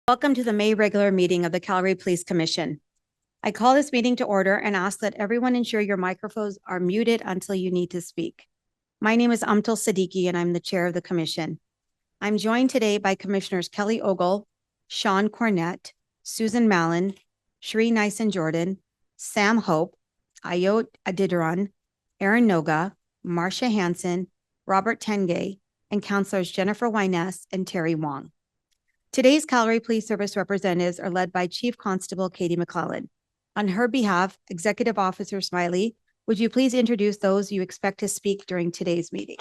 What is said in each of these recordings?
Welcome to the May regular meeting of the Calgary Police Commission. I call this meeting to order and ask that everyone ensure your microphones are muted until you need to speak. My name is Amtul Siddiqui and I'm the chair of the commission. I'm joined today by Commissioners Kelly Ogle, Sean Cornett, Susan Mallon, Sheree Nyson-Jordan, Sam Hope, Ayot Adidaran, Aaron Noga, Marcia Hansen, Robert Tengay, and Councillors Jennifer Wyness and Terry Wong. Today's Calgary Police Service representatives are led by Chief Constable Katie McClellan. On her behalf, Executive Officer Smiley, would you please introduce those you expect to speak during today's meeting?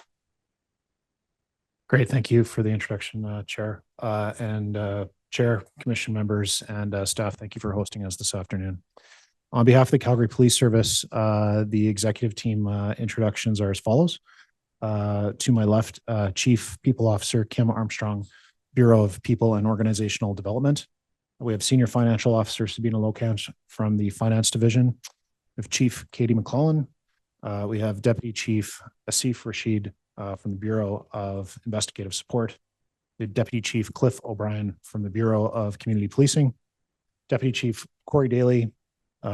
Great. Thank you for the introduction, Chair. Chair, Commission members, and staff, thank you for hosting us this afternoon. On behalf of the Calgary Police Service, the executive team introductions are as follows. To my left, Chief People Officer Kim Armstrong, Bureau of People and Organizational Development. We have Senior Financial Officer Sabina Lokant from the Finance Division. We have Chief Katie McClellan. We have Deputy Chief Asif Rashid from the Bureau of Investigative Support. The Deputy Chief Cliff O'Brien from the Bureau of Community Policing. Deputy Chief Corey Daly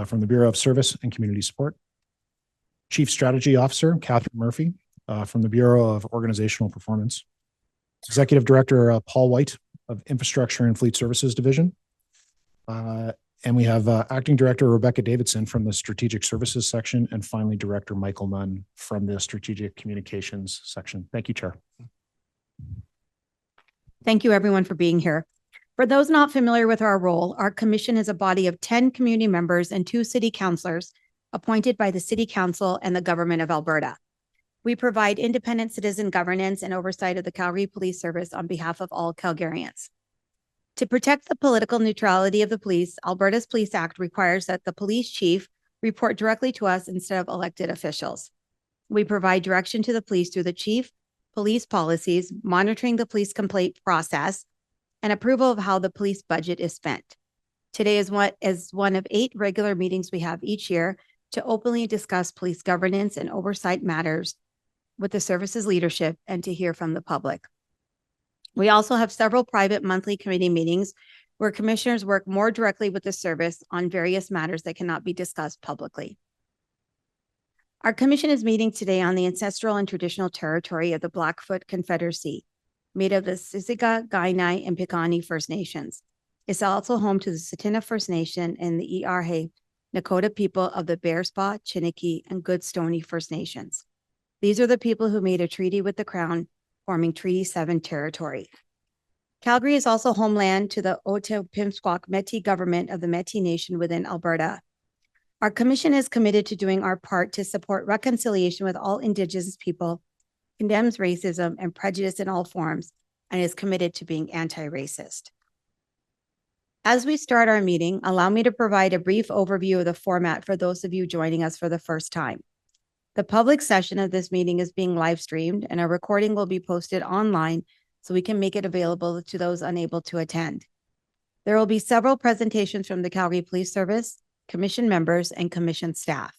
from the Bureau of Service and Community Support. Chief Strategy Officer Catherine Murphy from the Bureau of Organizational Performance. Executive Director Paul White of Infrastructure and Fleet Services Division. And we have Acting Director Rebecca Davidson from the Strategic Services section, and finally Director Michael Nunn from the Strategic Communications section. Thank you, Chair. Thank you everyone for being here. For those not familiar with our role, our commission is a body of 10 community members and 2 city councillors appointed by the City Council and the Government of Alberta. We provide independent citizen governance and oversight of the Calgary Police Service on behalf of all Calgarians. To protect the political neutrality of the police, Alberta's Police Act requires that the police chief report directly to us instead of elected officials. We provide direction to the police through the chief, police policies, monitoring the police complaint process, and approval of how the police budget is spent. Today is one of 8 regular meetings we have each year to openly discuss police governance and oversight matters with the service's leadership and to hear from the public. We also have several private monthly committee meetings where commissioners work more directly with the service on various matters that cannot be discussed publicly. Our commission is meeting today on the ancestral and traditional territory of the Blackfoot Confederacy, made of the Siksika, Kainai, and Piikani First Nations. It's also home to the Tsuut'ina First Nation and the I'arhe Nakota people of the Bearspaw, Chiniki, and Goodstoney First Nations. These are the people who made a treaty with the Crown, forming Treaty 7 territory. Calgary is also homeland to the Otipemisiwak Métis government of the Métis Nation within Alberta. Our commission is committed to doing our part to support reconciliation with all Indigenous people, condemns racism and prejudice in all forms, and is committed to being anti-racist. As we start our meeting, allow me to provide a brief overview of the format for those of you joining us for the first time. The public session of this meeting is being live streamed and a recording will be posted online so we can make it available to those unable to attend. There will be several presentations from the Calgary Police Service, commission members, and commission staff.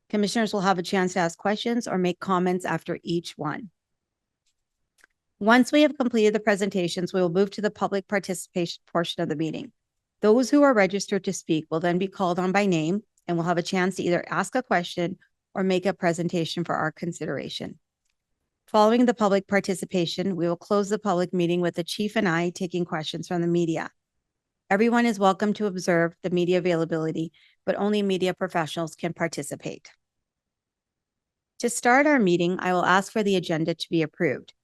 Commissioners will have a chance to ask questions or make comments after each one. Once we have completed the presentations, we will move to the public participation portion of the meeting. Those who are registered to speak will then be called on by name and will have a chance to either ask a question or make a presentation for our consideration. Following the public participation, we will close the public meeting with the chief and I taking questions from the media. Everyone is welcome to observe the media availability, but only media professionals can participate. To start our meeting, I will ask for the agenda to be approved.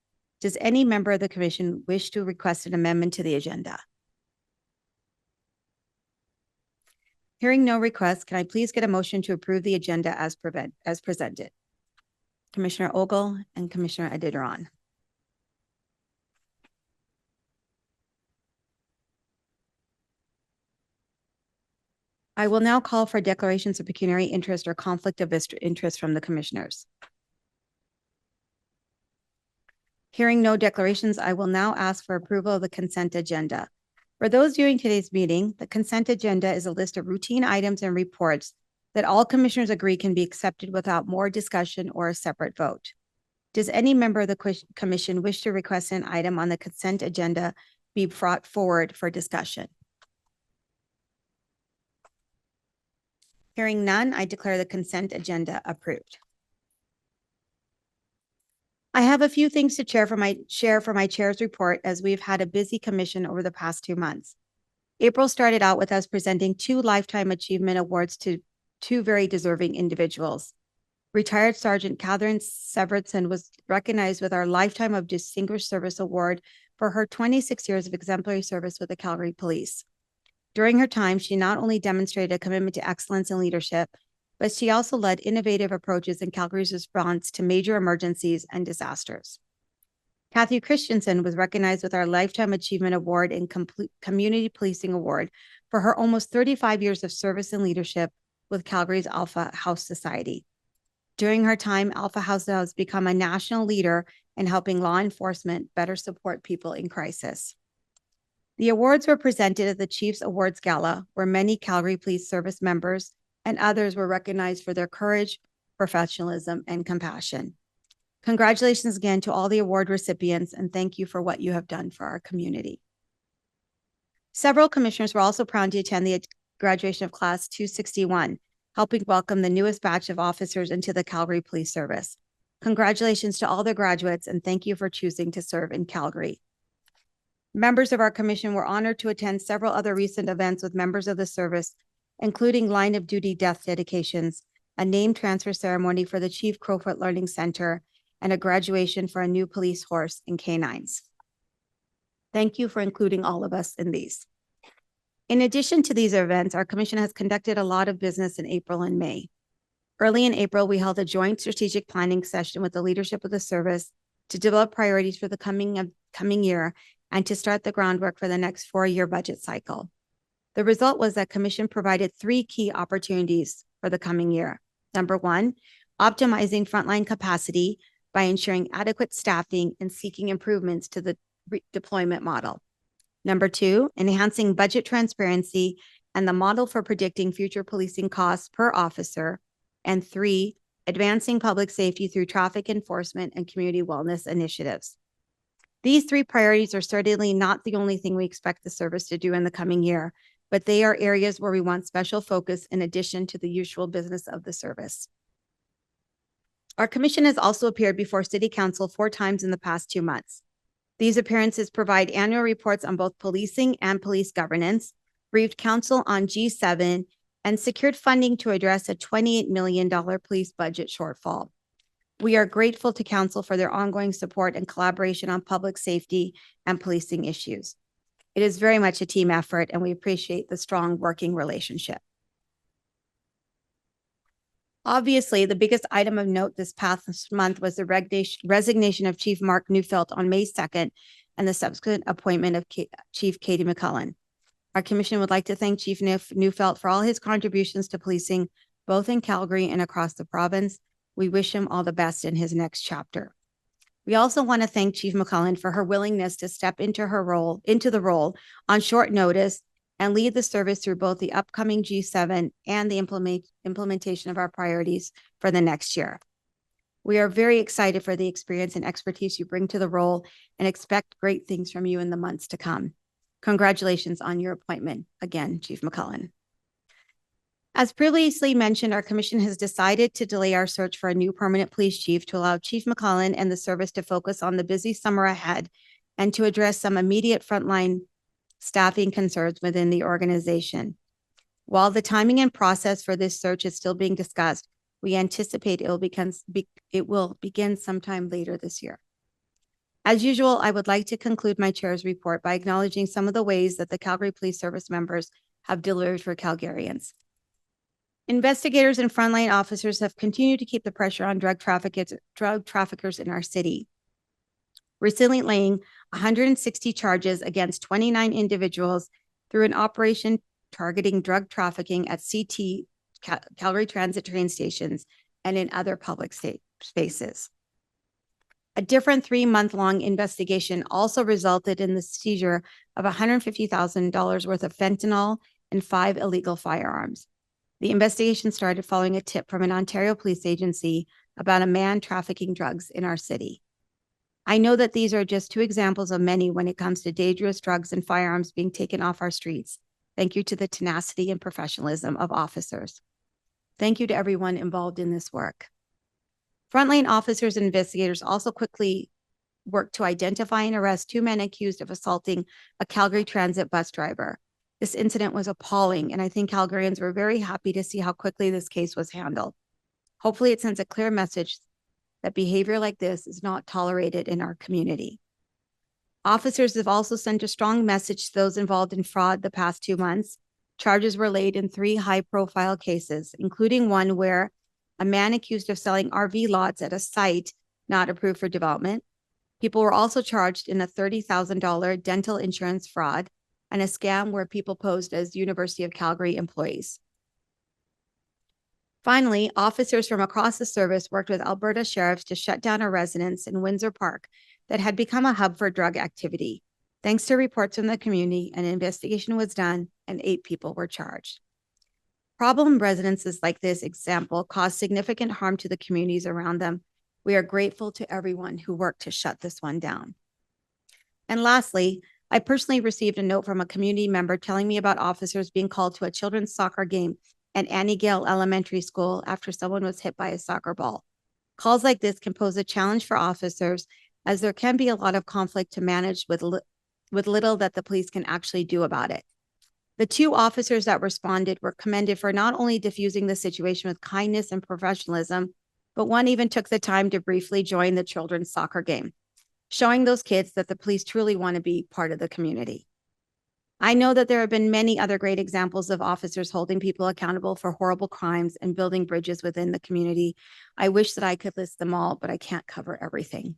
Does any member of the commission wish to request an amendment to the agenda? Hearing no requests, can I please get a motion to approve the agenda as presented? Commissioner Ogle and Commissioner Adidaran. I will now call for declarations of pecuniary interest or conflict of interest from the commissioners. Hearing no declarations, I will now ask for approval of the consent agenda. For those viewing today's meeting, the consent agenda is a list of routine items and reports that all commissioners agree can be accepted without more discussion or a separate vote. Does any member of the commission wish to request an item on the consent agenda be brought forward for discussion? Hearing none, I declare the consent agenda approved. I have a few things to share for my chair's report, as we've had a busy commission over the past 2 months. April started out with us presenting 2 Lifetime Achievement Awards to 2 very deserving individuals. Retired Sergeant Catherine Severson was recognized with our Lifetime of Distinguished Service Award for her 26 years of exemplary service with the Calgary Police. During her time, she not only demonstrated a commitment to excellence and leadership, but she also led innovative approaches in Calgary's response to major emergencies and disasters. Kathy Christensen was recognized with our Lifetime Achievement Award and Community Policing Award for her almost 35 years of service and leadership with Calgary's Alpha House Society. During her time, Alpha House has become a national leader in helping law enforcement better support people in crisis. The awards were presented at the Chiefs Awards Gala, where many Calgary Police Service members and others were recognized for their courage, professionalism, and compassion. Congratulations again to all the award recipients, and thank you for what you have done for our community. Several commissioners were also proud to attend the graduation of Class 261, helping welcome the newest batch of officers into the Calgary Police Service. Congratulations to all the graduates, and thank you for choosing to serve in Calgary. Members of our commission were honored to attend several other recent events with members of the service, including line of duty death dedications, a name transfer ceremony for the Chief Crowfoot Learning Center, and a graduation for a new police horse and canines. Thank you for including all of us in these. In addition to these events, our commission has conducted a lot of business in April and May. Early in April, we held a joint strategic planning session with the leadership of the service to develop priorities for the coming year and to start the groundwork for the next 4-year budget cycle. The result was that commission provided 3 key opportunities for the coming year. Number 1, optimizing frontline capacity by ensuring adequate staffing and seeking improvements to the deployment model. Number 2, enhancing budget transparency and the model for predicting future policing costs per officer. And 3, advancing public safety through traffic enforcement and community wellness initiatives. These 3 priorities are certainly not the only thing we expect the service to do in the coming year, but they are areas where we want special focus in addition to the usual business of the service. Our commission has also appeared before City Council 4 times in the past 2 months. These appearances provide annual reports on both policing and police governance, briefed council on G7, and secured funding to address a $28 million police budget shortfall. We are grateful to council for their ongoing support and collaboration on public safety and policing issues. It is very much a team effort, and we appreciate the strong working relationship. Obviously, the biggest item of note this past month was the resignation of Chief Mark Neufeld on May 2nd and the subsequent appointment of Chief Katie McCullen. Our commission would like to thank Chief Neufeld for all his contributions to policing, both in Calgary and across the province. We wish him all the best in his next chapter. We also want to thank Chief McCullen for her willingness to step into the role on short notice and lead the service through both the upcoming G7 and the implementation of our priorities for the next year. We are very excited for the experience and expertise you bring to the role and expect great things from you in the months to come. Congratulations on your appointment again, Chief McCullen. As previously mentioned, our commission has decided to delay our search for a new permanent police chief to allow Chief McCullen and the service to focus on the busy summer ahead and to address some immediate frontline staffing concerns within the organization. While the timing and process for this search is still being discussed, we anticipate it will begin sometime later this year. As usual, I would like to conclude my chair's report by acknowledging some of the ways that the Calgary Police Service members have delivered for Calgarians. Investigators and frontline officers have continued to keep the pressure on drug traffickers in our city, recently laying 160 charges against 29 individuals through an operation targeting drug trafficking at Calgary Transit train stations and in other public spaces. A different 3-month-long investigation also resulted in the seizure of $150,000 worth of fentanyl and 5 illegal firearms. The investigation started following a tip from an Ontario police agency about a man trafficking drugs in our city. I know that these are just two examples of many when it comes to dangerous drugs and firearms being taken off our streets. Thank you to the tenacity and professionalism of officers. Thank you to everyone involved in this work. Frontline officers and investigators also quickly worked to identify and arrest two men accused of assaulting a Calgary transit bus driver. This incident was appalling, and I think Calgarians were very happy to see how quickly this case was handled. Hopefully, it sends a clear message that behavior like this is not tolerated in our community. Officers have also sent a strong message to those involved in fraud the past 2 months. Charges were laid in 3 high-profile cases, including one where a man accused of selling RV lots at a site not approved for development. People were also charged in a $30,000 dental insurance fraud and a scam where people posed as University of Calgary employees. Finally, officers from across the service worked with Alberta sheriffs to shut down a residence in Windsor Park that had become a hub for drug activity. Thanks to reports from the community, an investigation was done and 8 people were charged. Problem residences like this example cause significant harm to the communities around them. We are grateful to everyone who worked to shut this one down. And lastly, I personally received a note from a community member telling me about officers being called to a children's soccer game at Annie Gale Elementary School after someone was hit by a soccer ball. Calls like this can pose a challenge for officers, as there can be a lot of conflict to manage with little that the police can actually do about it. The 2 officers that responded were commended for not only diffusing the situation with kindness and professionalism, but one even took the time to briefly join the children's soccer game, showing those kids that the police truly want to be part of the community. I know that there have been many other great examples of officers holding people accountable for horrible crimes and building bridges within the community. I wish that I could list them all, but I can't cover everything.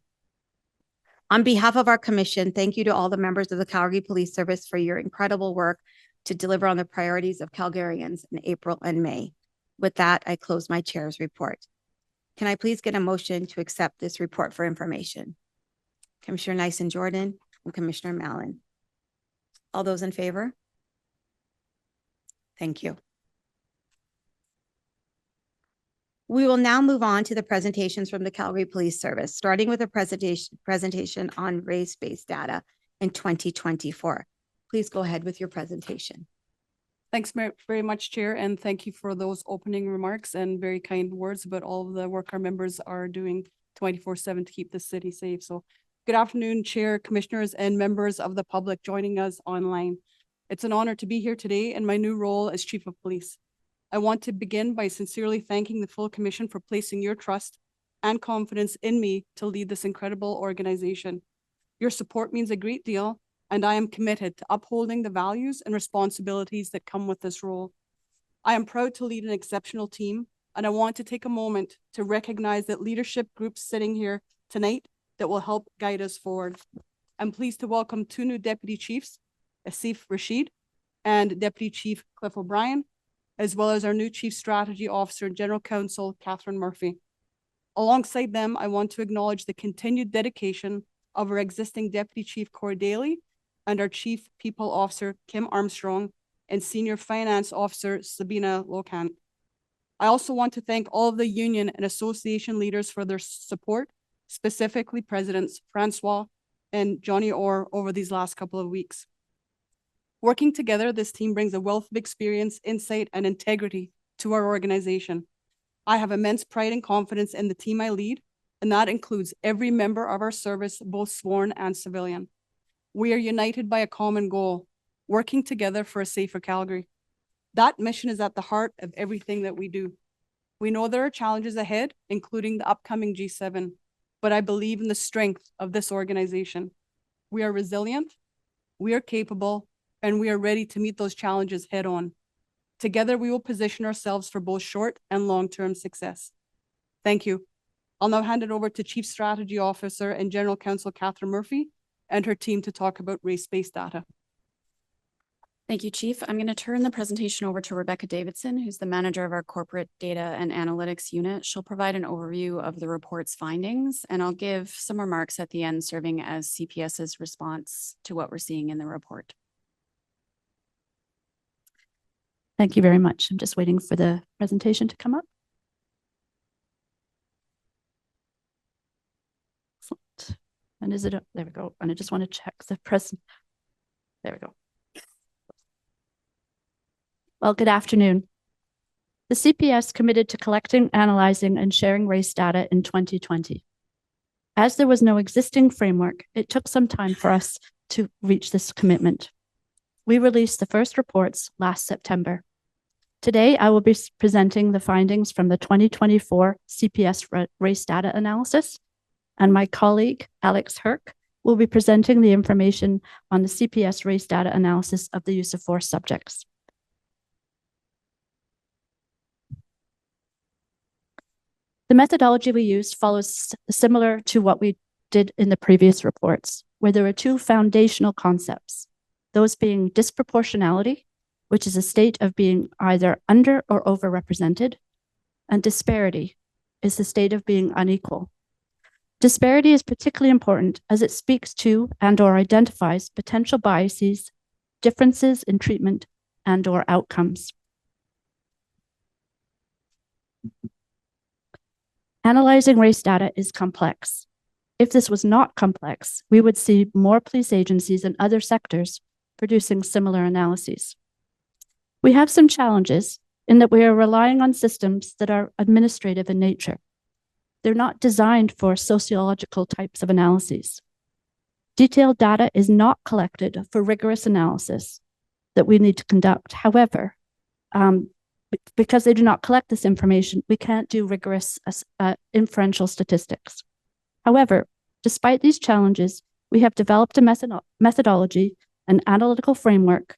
On behalf of our commission, thank you to all the members of the Calgary Police Service for your incredible work to deliver on the priorities of Calgarians in April and May. With that, I close my chair's report. Can I please get a motion to accept this report for information? Commissioner Nyson-Jordan and Commissioner Mallon. All those in favor? Thank you. We will now move on to the presentations from the Calgary Police Service, starting with a presentation on race-based data in 2024. Please go ahead with your presentation. Thanks very much, Chair, and thank you for those opening remarks and very kind words about all of the work our members are doing 24/7 to keep the city safe. So good afternoon, Chair, Commissioners, and members of the public joining us online. It's an honor to be here today in my new role as Chief of Police. I want to begin by sincerely thanking the full Commission for placing your trust and confidence in me to lead this incredible organization. Your support means a great deal, and I am committed to upholding the values and responsibilities that come with this role. I am proud to lead an exceptional team, and I want to take a moment to recognize that leadership groups sitting here tonight that will help guide us forward. I'm pleased to welcome 2 new Deputy Chiefs, Asif Rashid and Deputy Chief Cliff O'Brien, as well as our new Chief Strategy Officer and General Counsel, Catherine Murphy. Alongside them, I want to acknowledge the continued dedication of our existing Deputy Chief Corey Daly and our Chief People Officer, Kim Armstrong, and Senior Finance Officer, Sabina Lokan. I also want to thank all of the union and association leaders for their support, specifically Presidents Francois and Johnny Orr over these last couple of weeks. Working together, this team brings a wealth of experience, insight, and integrity to our organization. I have immense pride and confidence in the team I lead, and that includes every member of our service, both sworn and civilian. We are united by a common goal, working together for a safer Calgary. That mission is at the heart of everything that we do. We know there are challenges ahead, including the upcoming G7, but I believe in the strength of this organization. We are resilient, we are capable, and we are ready to meet those challenges head on. Together, we will position ourselves for both short and long-term success. Thank you. I'll now hand it over to Chief Strategy Officer and General Counsel Catherine Murphy and her team to talk about race-based data. Thank you, Chief. I'm going to turn the presentation over to Rebecca Davidson, who's the manager of our Corporate Data and Analytics Unit. She'll provide an overview of the report's findings, and I'll give some remarks at the end, serving as CPS's response to what we're seeing in the report. Thank you very much. I'm just waiting for the presentation to come up. Excellent. And is it, there we go. And I just want to check the present. There we go. Well, good afternoon. The CPS committed to collecting, analyzing, and sharing race data in 2020. As there was no existing framework, it took some time for us to reach this commitment. We released the first reports last September. Today, I will be presenting the findings from the 2024 CPS race data analysis, and my colleague, Alex Herc, will be presenting the information on the CPS race data analysis of the use of force subjects. The methodology we used follows similar to what we did in the previous reports, where there are two foundational concepts, those being disproportionality, which is a state of being either under or overrepresented, and disparity is the state of being unequal. Disparity is particularly important as it speaks to and/or identifies potential biases, differences in treatment, and/or outcomes. Analyzing race data is complex. If this was not complex, we would see more police agencies and other sectors producing similar analyses. We have some challenges in that we are relying on systems that are administrative in nature. They're not designed for sociological types of analyses. Detailed data is not collected for rigorous analysis that we need to conduct. However, because they do not collect this information, we can't do rigorous inferential statistics. However, despite these challenges, we have developed a methodology, an analytical framework,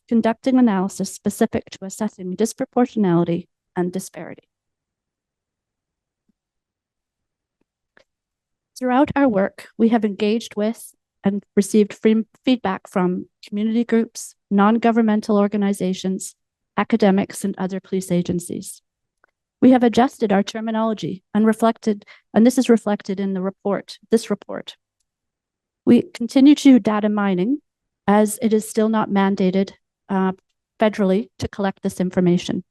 conducting analysis specific to assessing disproportionality and disparity. Throughout our work, we have engaged with and received feedback from community groups, non-governmental organizations, academics, and other police agencies. We have adjusted our terminology and this is reflected in this report. We continue to do data mining as it is still not mandated federally to collect this information.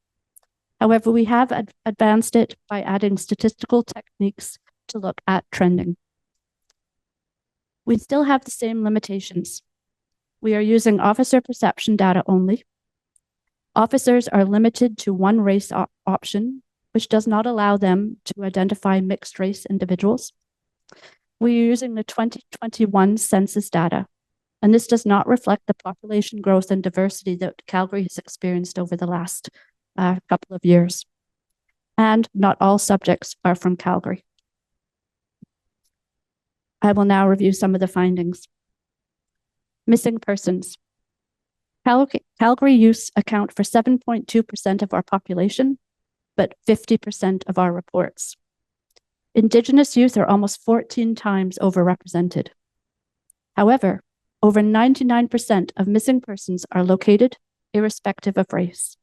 However, we have advanced it by adding statistical techniques to look at trending. We still have the same limitations. We are using officer perception data only. Officers are limited to one race option, which does not allow them to identify mixed race individuals. We are using the 2021 census data, and this does not reflect the population growth and diversity that Calgary has experienced over the last couple of years. And not all subjects are from Calgary. I will now review some of the findings. Missing persons. Calgary youths account for 7.2% of our population, but 50% of our reports. Indigenous youth are almost 14 times overrepresented. However, over 99% of missing persons are located irrespective of race.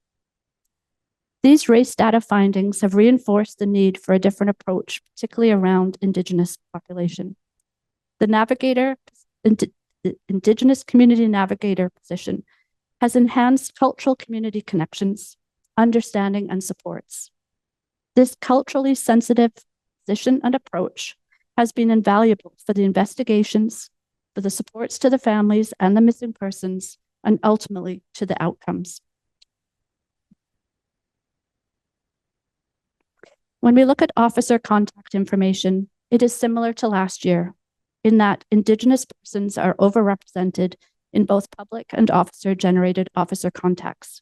These race data findings have reinforced the need for a different approach, particularly around Indigenous population. The Indigenous Community Navigator position has enhanced cultural community connections, understanding, and supports. This culturally sensitive position and approach has been invaluable for the investigations, for the supports to the families and the missing persons, and ultimately to the outcomes. When we look at officer contact information, it is similar to last year in that Indigenous persons are overrepresented in both public and officer-generated officer contacts,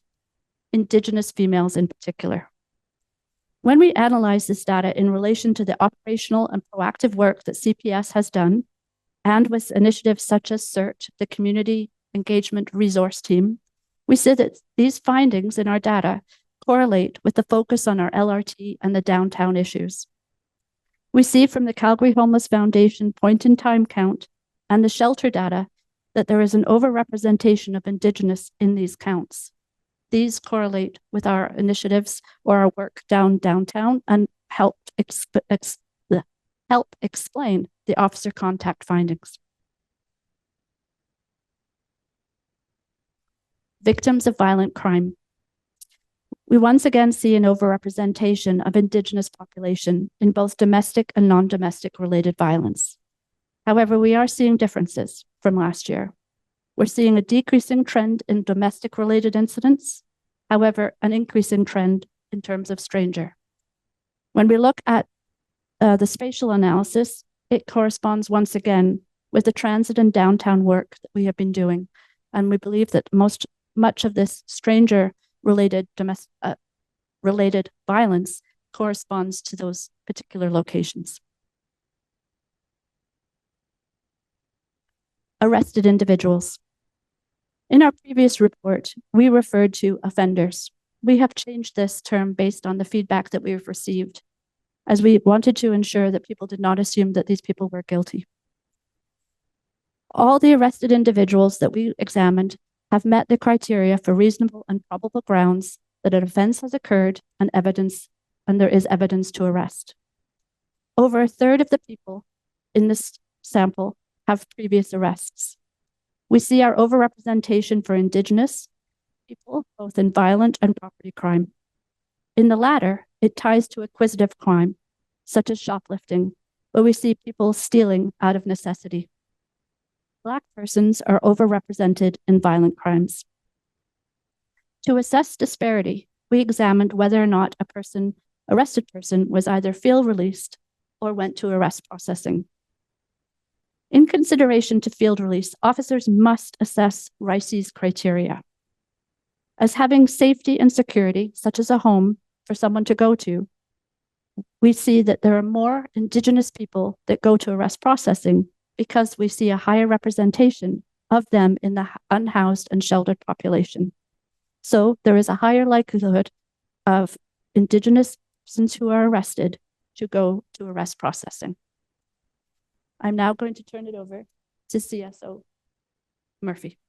Indigenous females in particular. When we analyze this data in relation to the operational and proactive work that CPS has done, and with initiatives such as CERT, the Community Engagement Resource Team, we see that these findings in our data correlate with the focus on our LRT and the downtown issues. We see from the Calgary Homeless Foundation point-in-time count and the shelter data that there is an overrepresentation of Indigenous in these counts. These correlate with our initiatives or our work downtown and help explain the officer contact findings. Victims of violent crime. We once again see an overrepresentation of Indigenous population in both domestic and non-domestic related violence. However, we are seeing differences from last year. We're seeing a decreasing trend in domestic-related incidents, however, an increasing trend in terms of stranger. When we look at the spatial analysis, it corresponds once again with the transit and downtown work that we have been doing. And we believe that much of this stranger-related related violence corresponds to those particular locations. Arrested individuals. In our previous report, we referred to offenders. We have changed this term based on the feedback that we've received, as we wanted to ensure that people did not assume that these people were guilty. All the arrested individuals that we examined have met the criteria for reasonable and probable grounds that an offense has occurred and there is evidence to arrest. Over a third of the people in this sample have previous arrests. We see our overrepresentation for Indigenous people, both in violent and property crime. In the latter, it ties to acquisitive crime, such as shoplifting, where we see people stealing out of necessity. Black persons are overrepresented in violent crimes. To assess disparity, we examined whether or not arrested person was either field released or went to arrest processing. In consideration to field release, officers must assess RICE's criteria. As having safety and security, such as a home for someone to go to, we see that there are more Indigenous people that go to arrest processing because we see a higher representation of them in the unhoused and sheltered population. So there is a higher likelihood of Indigenous persons who are arrested to go to arrest processing. I'm now going to turn it over to CSO Murphy.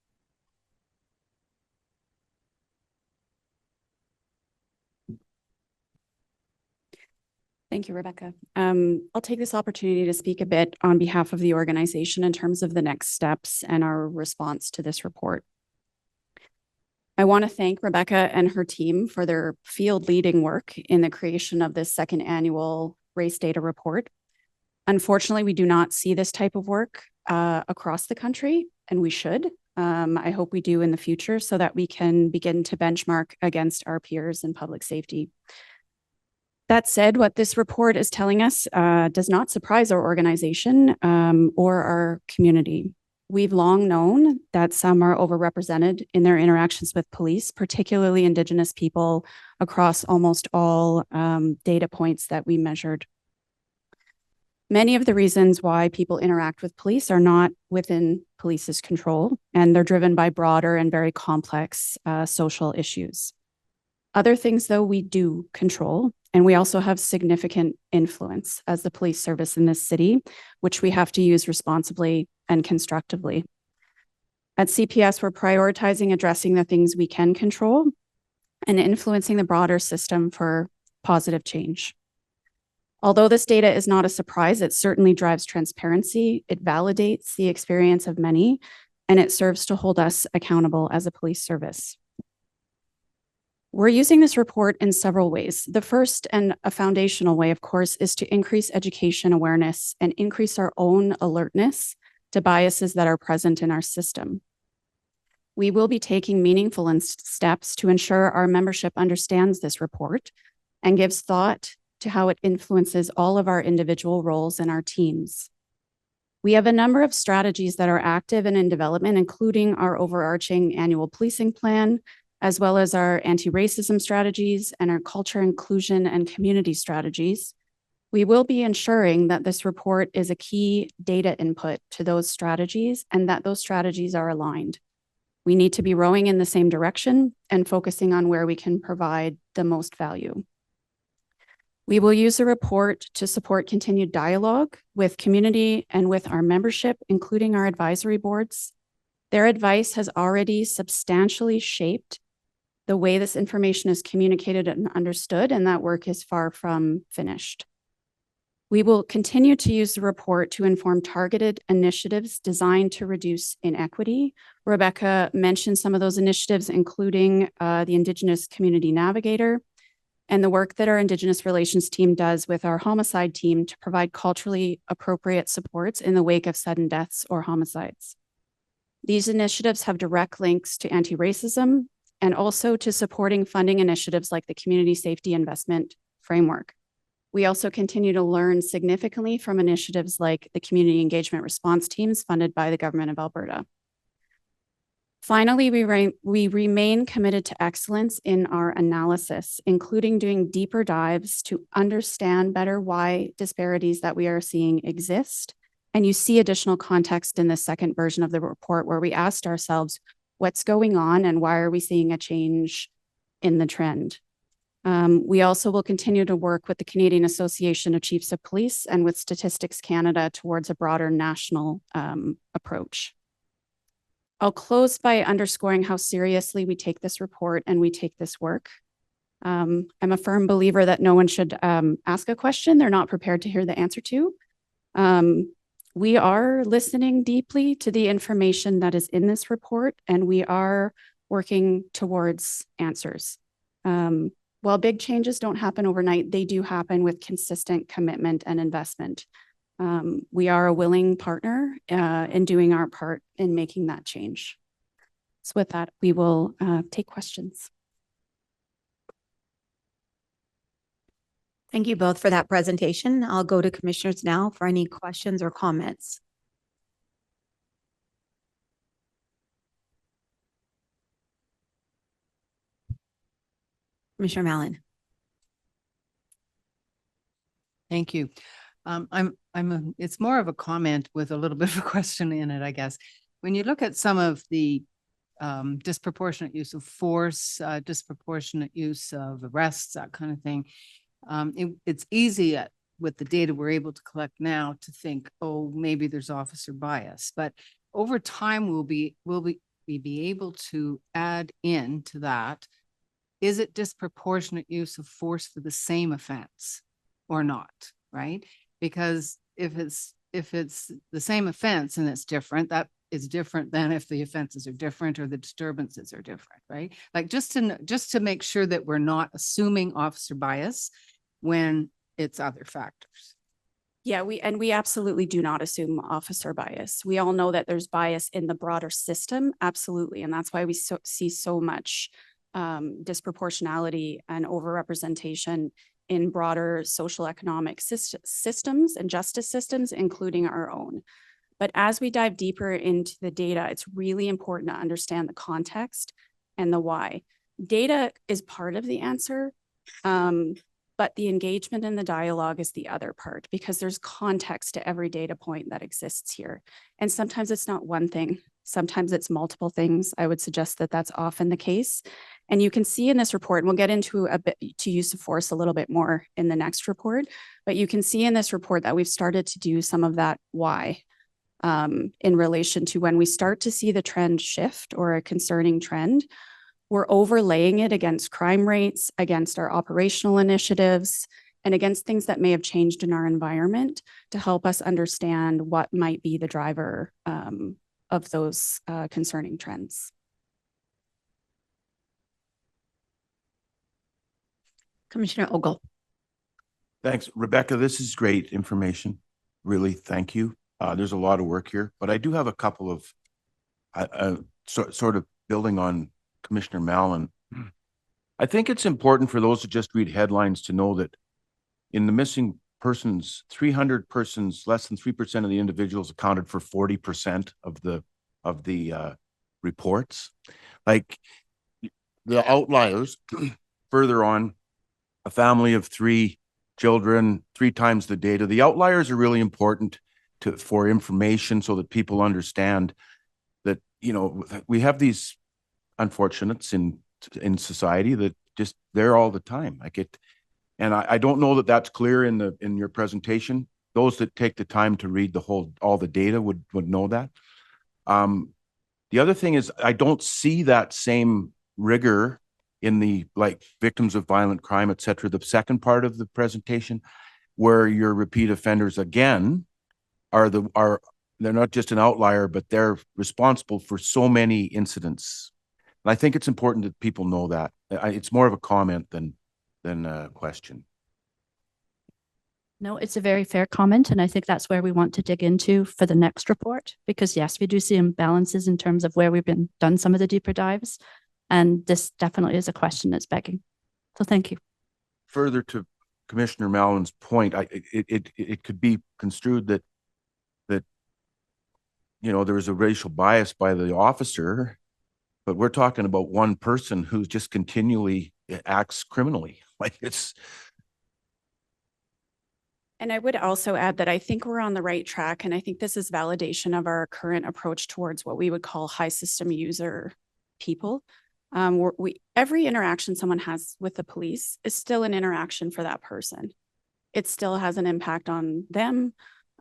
Thank you, Rebecca. I'll take this opportunity to speak a bit on behalf of the organization in terms of the next steps and our response to this report. I want to thank Rebecca and her team for their field leading work in the creation of this second annual race data report. Unfortunately, we do not see this type of work across the country, and we should. I hope we do in the future so that we can begin to benchmark against our peers in public safety. That said, what this report is telling us does not surprise our organization or our community. We've long known that some are overrepresented in their interactions with police, particularly Indigenous people across almost all data points that we measured. Many of the reasons why people interact with police are not within police's control, and they're driven by broader and very complex social issues. Other things, though, we do control, and we also have significant influence as the police service in this city, which we have to use responsibly and constructively. At CPS, we're prioritizing addressing the things we can control and influencing the broader system for positive change. Although this data is not a surprise, it certainly drives transparency, it validates the experience of many, and it serves to hold us accountable as a police service. We're using this report in several ways. The first and a foundational way, of course, is to increase education awareness and increase our own alertness to biases that are present in our system. We will be taking meaningful steps to ensure our membership understands this report and gives thought to how it influences all of our individual roles in our teams. We have a number of strategies that are active and in development, including our overarching annual policing plan, as well as our anti-racism strategies and our culture, inclusion, and community strategies. We will be ensuring that this report is a key data input to those strategies and that those strategies are aligned. We need to be rowing in the same direction and focusing on where we can provide the most value. We will use the report to support continued dialogue with community and with our membership, including our advisory boards. Their advice has already substantially shaped the way this information is communicated and understood, and that work is far from finished. We will continue to use the report to inform targeted initiatives designed to reduce inequity. Rebecca mentioned some of those initiatives, including the Indigenous Community Navigator. and the work that our Indigenous relations team does with our homicide team to provide culturally appropriate supports in the wake of sudden deaths or homicides. These initiatives have direct links to anti-racism and also to supporting funding initiatives like the Community Safety Investment Framework. We also continue to learn significantly from initiatives like the Community Engagement Response Teams funded by the Government of Alberta. Finally, we remain committed to excellence in our analysis, including doing deeper dives to understand better why disparities that we are seeing exist. And you see additional context in the second version of the report where we asked ourselves, what's going on and why are we seeing a change in the trend? We also will continue to work with the Canadian Association of Chiefs of Police and with Statistics Canada towards a broader national approach. I'll close by underscoring how seriously we take this report and we take this work. I'm a firm believer that no one should ask a question they're not prepared to hear the answer to. We are listening deeply to the information that is in this report, and we are working towards answers. While big changes don't happen overnight, they do happen with consistent commitment and investment. We are a willing partner in doing our part in making that change. So with that, we will take questions. Thank you both for that presentation. I'll go to commissioners now for any questions or comments. Commissioner Mallon. Thank you. It's more of a comment with a little bit of a question in it, I guess. When you look at some of the disproportionate use of force, disproportionate use of arrests, that kind of thing, it's easy with the data we're able to collect now to think, oh, maybe there's officer bias. But over time, we'll be able to add in to that. Is it disproportionate use of force for the same offense or not? Right? Because if it's the same offense and it's different, that is different than if the offenses are different or the disturbances are different, right? Like just to make sure that we're not assuming officer bias when it's other factors. Yeah, we absolutely do not assume officer bias. We all know that there's bias in the broader system, absolutely, and that's why we see so much disproportionality and overrepresentation in broader social economic systems and justice systems, including our own. But as we dive deeper into the data, it's really important to understand the context and the why. Data is part of the answer, but the engagement and the dialogue is the other part, because there's context to every data point that exists here. And sometimes it's not one thing, sometimes it's multiple things. I would suggest that that's often the case. And you can see in this report, and we'll get into a bit to use of force a little bit more in the next report, but you can see in this report that we've started to do some of that why in relation to when we start to see the trend shift or a concerning trend, we're overlaying it against crime rates, against our operational initiatives, and against things that may have changed in our environment to help us understand what might be the driver of those concerning trends. Commissioner Ogle. Thanks, Rebecca. This is great information. Really, thank you. There's a lot of work here, but I do have a couple of sort of building on Commissioner Mallon. I think it's important for those who just read headlines to know that in the missing persons, 300 persons, less than 3% of the individuals accounted for 40% of the reports. Like the outliers, further on, a family of 3 children, 3 times the data. The outliers are really important for information so that people understand that, you know, we have these unfortunates in society that just they're all the time. And I don't know that that's clear in your presentation. Those that take the time to read all the data would know that. The other thing is I don't see that same rigor in the victims of violent crime, et cetera, the second part of the presentation, where your repeat offenders again they're not just an outlier, but they're responsible for so many incidents. And I think it's important that people know that. It's more of a comment than than a question. No, it's a very fair comment, and I think that's where we want to dig into for the next report, because yes, we do see imbalances in terms of where we've done some of the deeper dives, and this definitely is a question that's begging. So thank you. Further to Commissioner Mallon's point, it could be construed that there was a racial bias by the officer, but we're talking about one person who just continually acts criminally. Like And I would also add that I think we're on the right track, and I think this is validation of our current approach towards what we would call high system user people. Every interaction someone has with the police is still an interaction for that person. It still has an impact on them,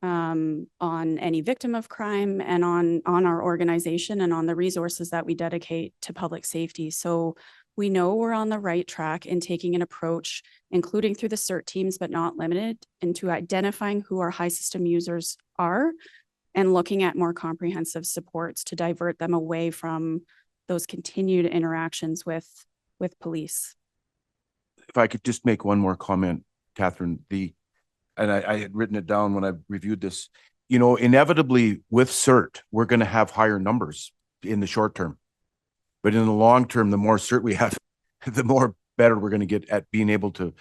on any victim of crime, and on our organization and on the resources that we dedicate to public safety. So we know we're on the right track in taking an approach, including through the CERT teams, but not limited, into identifying who our high system users are and looking at more comprehensive supports to divert them away from those continued interactions with police. if I could just make one more comment, Catherine, and I had written it down when I reviewed this, inevitably with CERT, we're going to have higher numbers in the short term. But in the long term, the more CERT we have, the more better we're going to get at being able to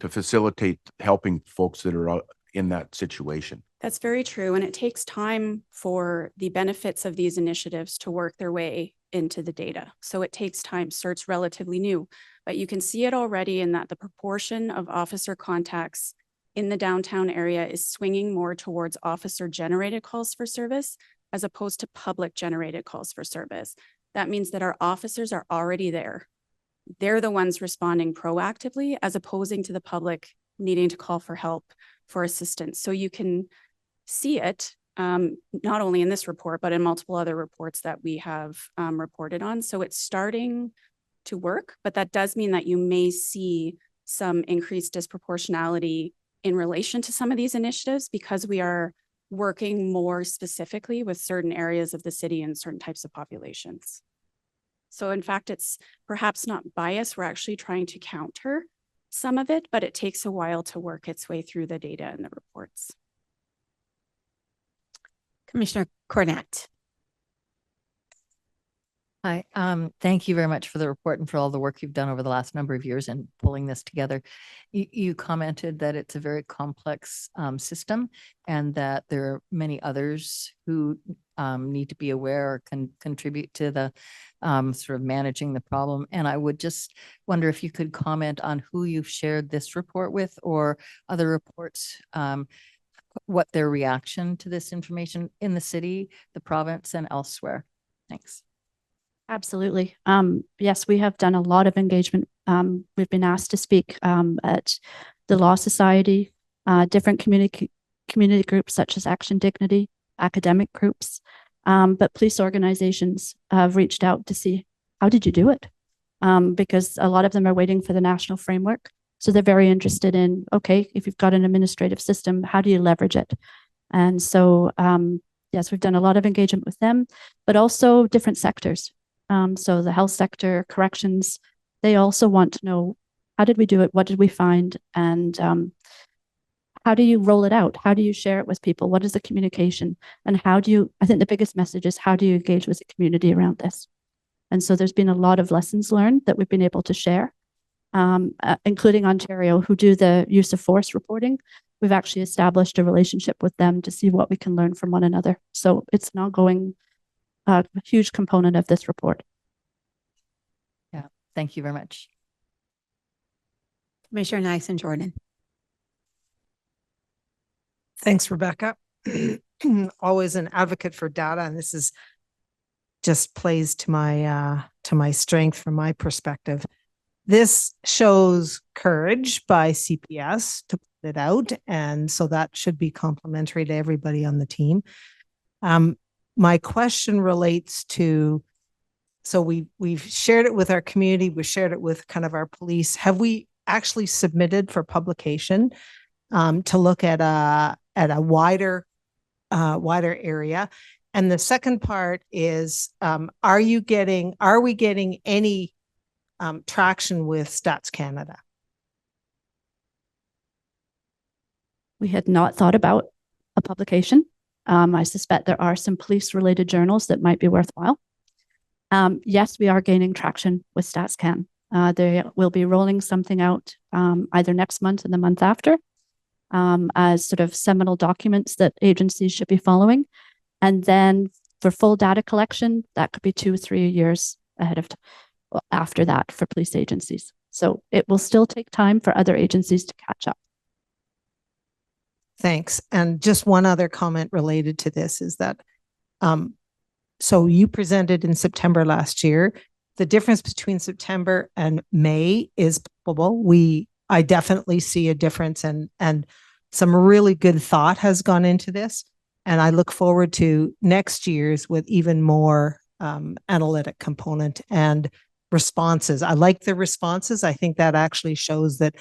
facilitate helping folks that are in that situation. That's very true. And it takes time for the benefits of these initiatives to work their way into the data. So it takes time. CERT's relatively new, but you can see it already in that the proportion of officer contacts in the downtown area is swinging more towards officer generated calls for service as opposed to public generated calls for service. That means that our officers are already there. They're the ones responding proactively as opposing to the public needing to call for help, for assistance. So you can see it not only in this report, but in multiple other reports that we have reported on. So it's starting to work, but that does mean that you may see some increased disproportionality in relation to some of these initiatives because we are working more specifically with certain areas of the city and certain types of populations. So in fact, it's perhaps not bias. We're actually trying to counter some of it, but it takes a while to work its way through the data and the reports. Commissioner Cornett. Hi, thank you very much for the report and for all the work you've done over the last number of years in pulling this together. You commented that it's a very complex system and that there are many others who need to be aware or can contribute to the sort of managing the problem. And I would just wonder if you could comment on who you've shared this report with or other reports, what their reaction to this information in the city, the province, and elsewhere. Thanks. Absolutely. Yes, we have done a lot of engagement. We've been asked to speak at the Law Society, different community groups such as Action Dignity, academic groups, but police organizations have reached out to see, how did you do it? Because a lot of them are waiting for the national framework. So they're very interested in, okay, if you've got an administrative system, how do you leverage it? And so, yes, we've done a lot of engagement with them, but also different sectors. So the health sector, corrections, they also want to know, how did we do it? What did we find? And how do you roll it out? How do you share it with people? What is the communication? And how do you, I think the biggest message is, how do you engage with the community around this? And so there's been a lot of lessons learned that we've been able to share, including Ontario, who do the use of force reporting. We've actually established a relationship with them to see what we can learn from one another. So it's an ongoing a huge component of this report. Yeah, thank you very much. Commissioner Nyson-Jordan. Thanks, Rebecca. Always an advocate for data, and this is just plays to my strength from my perspective. This shows courage by CPS to put it out, and so that should be complimentary to everybody on the team. My question relates to, so we've shared it with our community, we've shared it with kind of our police. Have we actually submitted for publication to look at a wider area? And the second part is, are we getting any traction with Stats Canada? We had not thought about a publication. I suspect there are some police-related journals that might be worthwhile. Yes, we are gaining traction with StatsCan. They will be rolling something out either next month or the month after as sort of seminal documents that agencies should be following. And then for full data collection, that could be 2 or 3 years ahead of after that for police agencies. So it will still take time for other agencies to catch up. Thanks. And just one other comment related to this is that, so you presented in September last year. The difference between September and May is palpable. I definitely see a difference, and some really good thought has gone into this. And I look forward to next year's with even more analytic component and responses. I like the responses. I think that actually shows that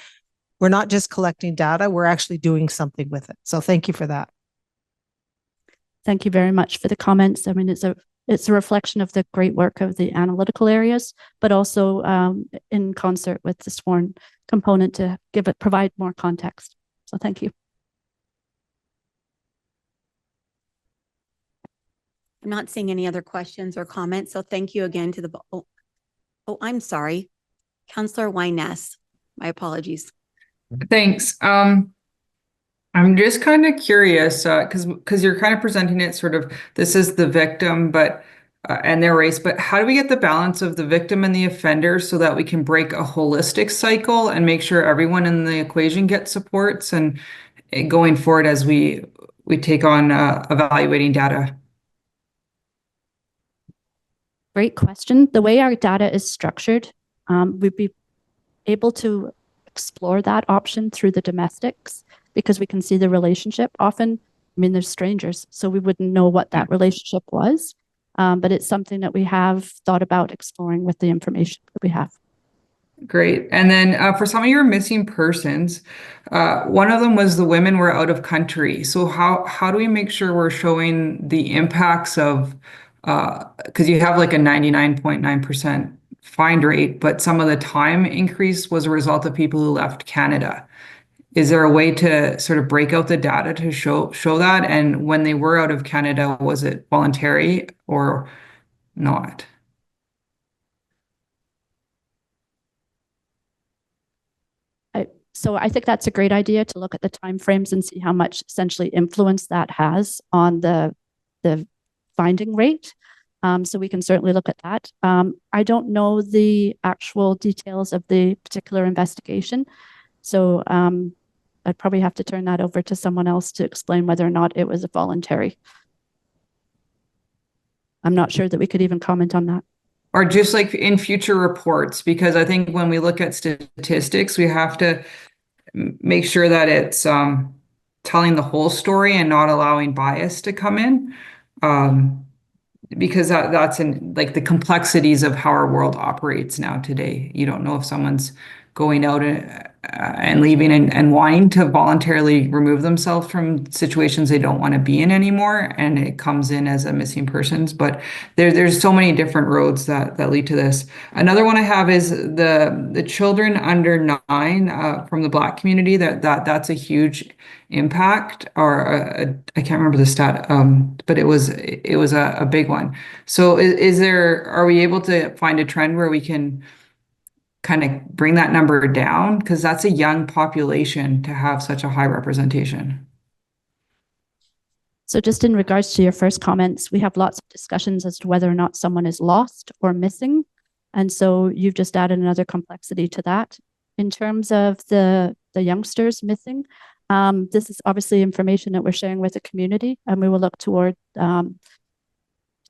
we're not just collecting data, we're actually doing something with it. So thank you for that. Thank you very much for the comments. I mean, it's a reflection of the great work of the analytical areas, but also in concert with the sworn component to provide more context. So thank you. I'm not seeing any other questions or comments, so thank you again to the, I'm sorry. Councillor Wyness, my apologies. Thanks. I'm just kind of curious, because you're kind of presenting it sort of, this is the victim, but and their race, but how do we get the balance of the victim and the offender so that we can break a holistic cycle and make sure everyone in the equation gets supports and going forward as we take on evaluating data? Great question. The way our data is structured, we'd be able to explore that option through the domestics because we can see the relationship. Often, I mean, they're strangers, so we wouldn't know what that relationship was. But it's something that we have thought about exploring with the information that we have. Great. And then for some of your missing persons, one of them was the women were out of country. So how do we make sure we're showing the impacts of, because you have like a 99.9% find rate, but some of the time increase was a result of people who left Canada. Is there a way to sort of break out the data to show that? And when they were out of Canada, was it voluntary or not? So I think that's a great idea to look at the timeframes and see how much essentially influence that has on the finding rate. So we can certainly look at that. I don't know the actual details of the particular investigation. So I'd probably have to turn that over to someone else to explain whether or not it was a voluntary. I'm not sure that we could even comment on that. Or just like in future reports, because I think when we look at statistics, we have to make sure that it's telling the whole story and not allowing bias to come in. Because that's in like the complexities of how our world operates now today. You don't know if someone's going out and leaving and wanting to voluntarily remove themselves from situations they don't want to be in anymore, and it comes in as a missing persons. But there's so many different roads that lead to this. Another one I have is the children under 9 from the Black community. That's a huge impact, or I can't remember the stat, but it was a big one. So are we able to find a trend where we can kind of bring that number down? Because that's a young population to have such a high representation. So just in regards to your first comments, we have lots of discussions as to whether or not someone is lost or missing. And so you've just added another complexity to that. In terms of the youngsters missing, this is obviously information that we're sharing with the community, and we will look toward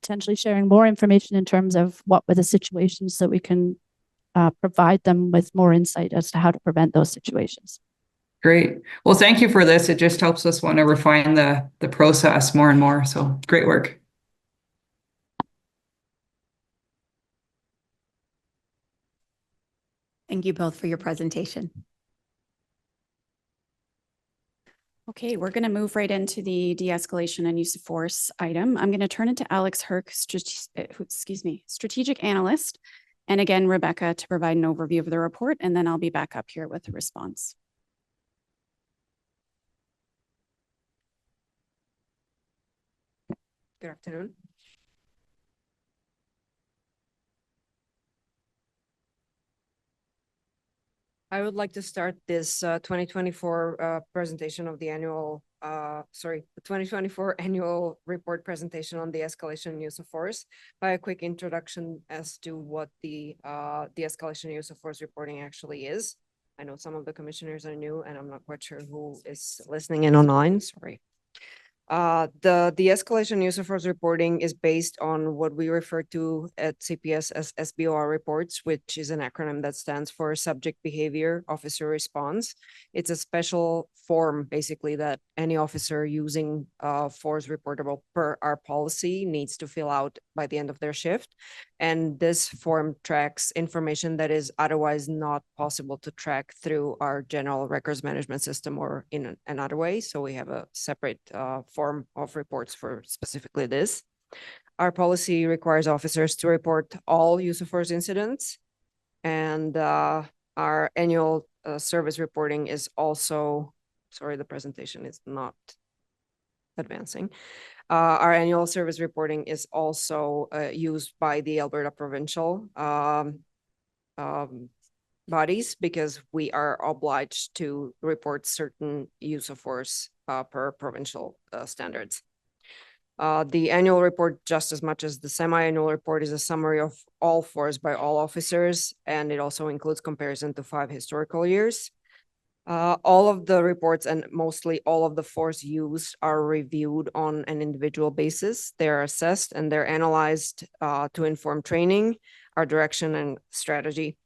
potentially sharing more information in terms of what were the situations so we can provide them with more insight as to how to prevent those situations. Great. Well, thank you for this. It just helps us want to refine the process more and more. So great work. Thank you both for your presentation. Okay, we're going to move right into the de-escalation and use of force item. I'm going to turn it to Alex Herc, strategic analyst, and again, Rebecca, to provide an overview of the report, and then I'll be back up here with a response. Good afternoon. I would like to start this 2024 presentation of the the 2024 annual report presentation on the escalation and use of force by a quick introduction as to what the escalation and use of force reporting actually is. I know some of the commissioners are new and I'm not quite sure who is listening in online, sorry. The de-escalation use of force reporting is based on what we refer to at CPS as SBOR reports, which is an acronym that stands for Subject Behavior Officer Response. It's a special form, basically, that any officer using force reportable per our policy needs to fill out by the end of their shift. And this form tracks information that is otherwise not possible to track through our general records management system or in another way. So we have a separate form of reports for specifically this. Our policy requires officers to report all use of force incidents. And our annual service reporting is also, sorry, the presentation is not advancing. Our annual service reporting is also used by the Alberta provincial bodies because we are obliged to report certain use of force per provincial standards. The annual report, just as much as the semi-annual report, is a summary of all force by all officers, and it also includes comparison to 5 historical years. All of the reports and mostly all of the force used are reviewed on an individual basis. They're assessed and they're analyzed to inform training, our direction and strategy.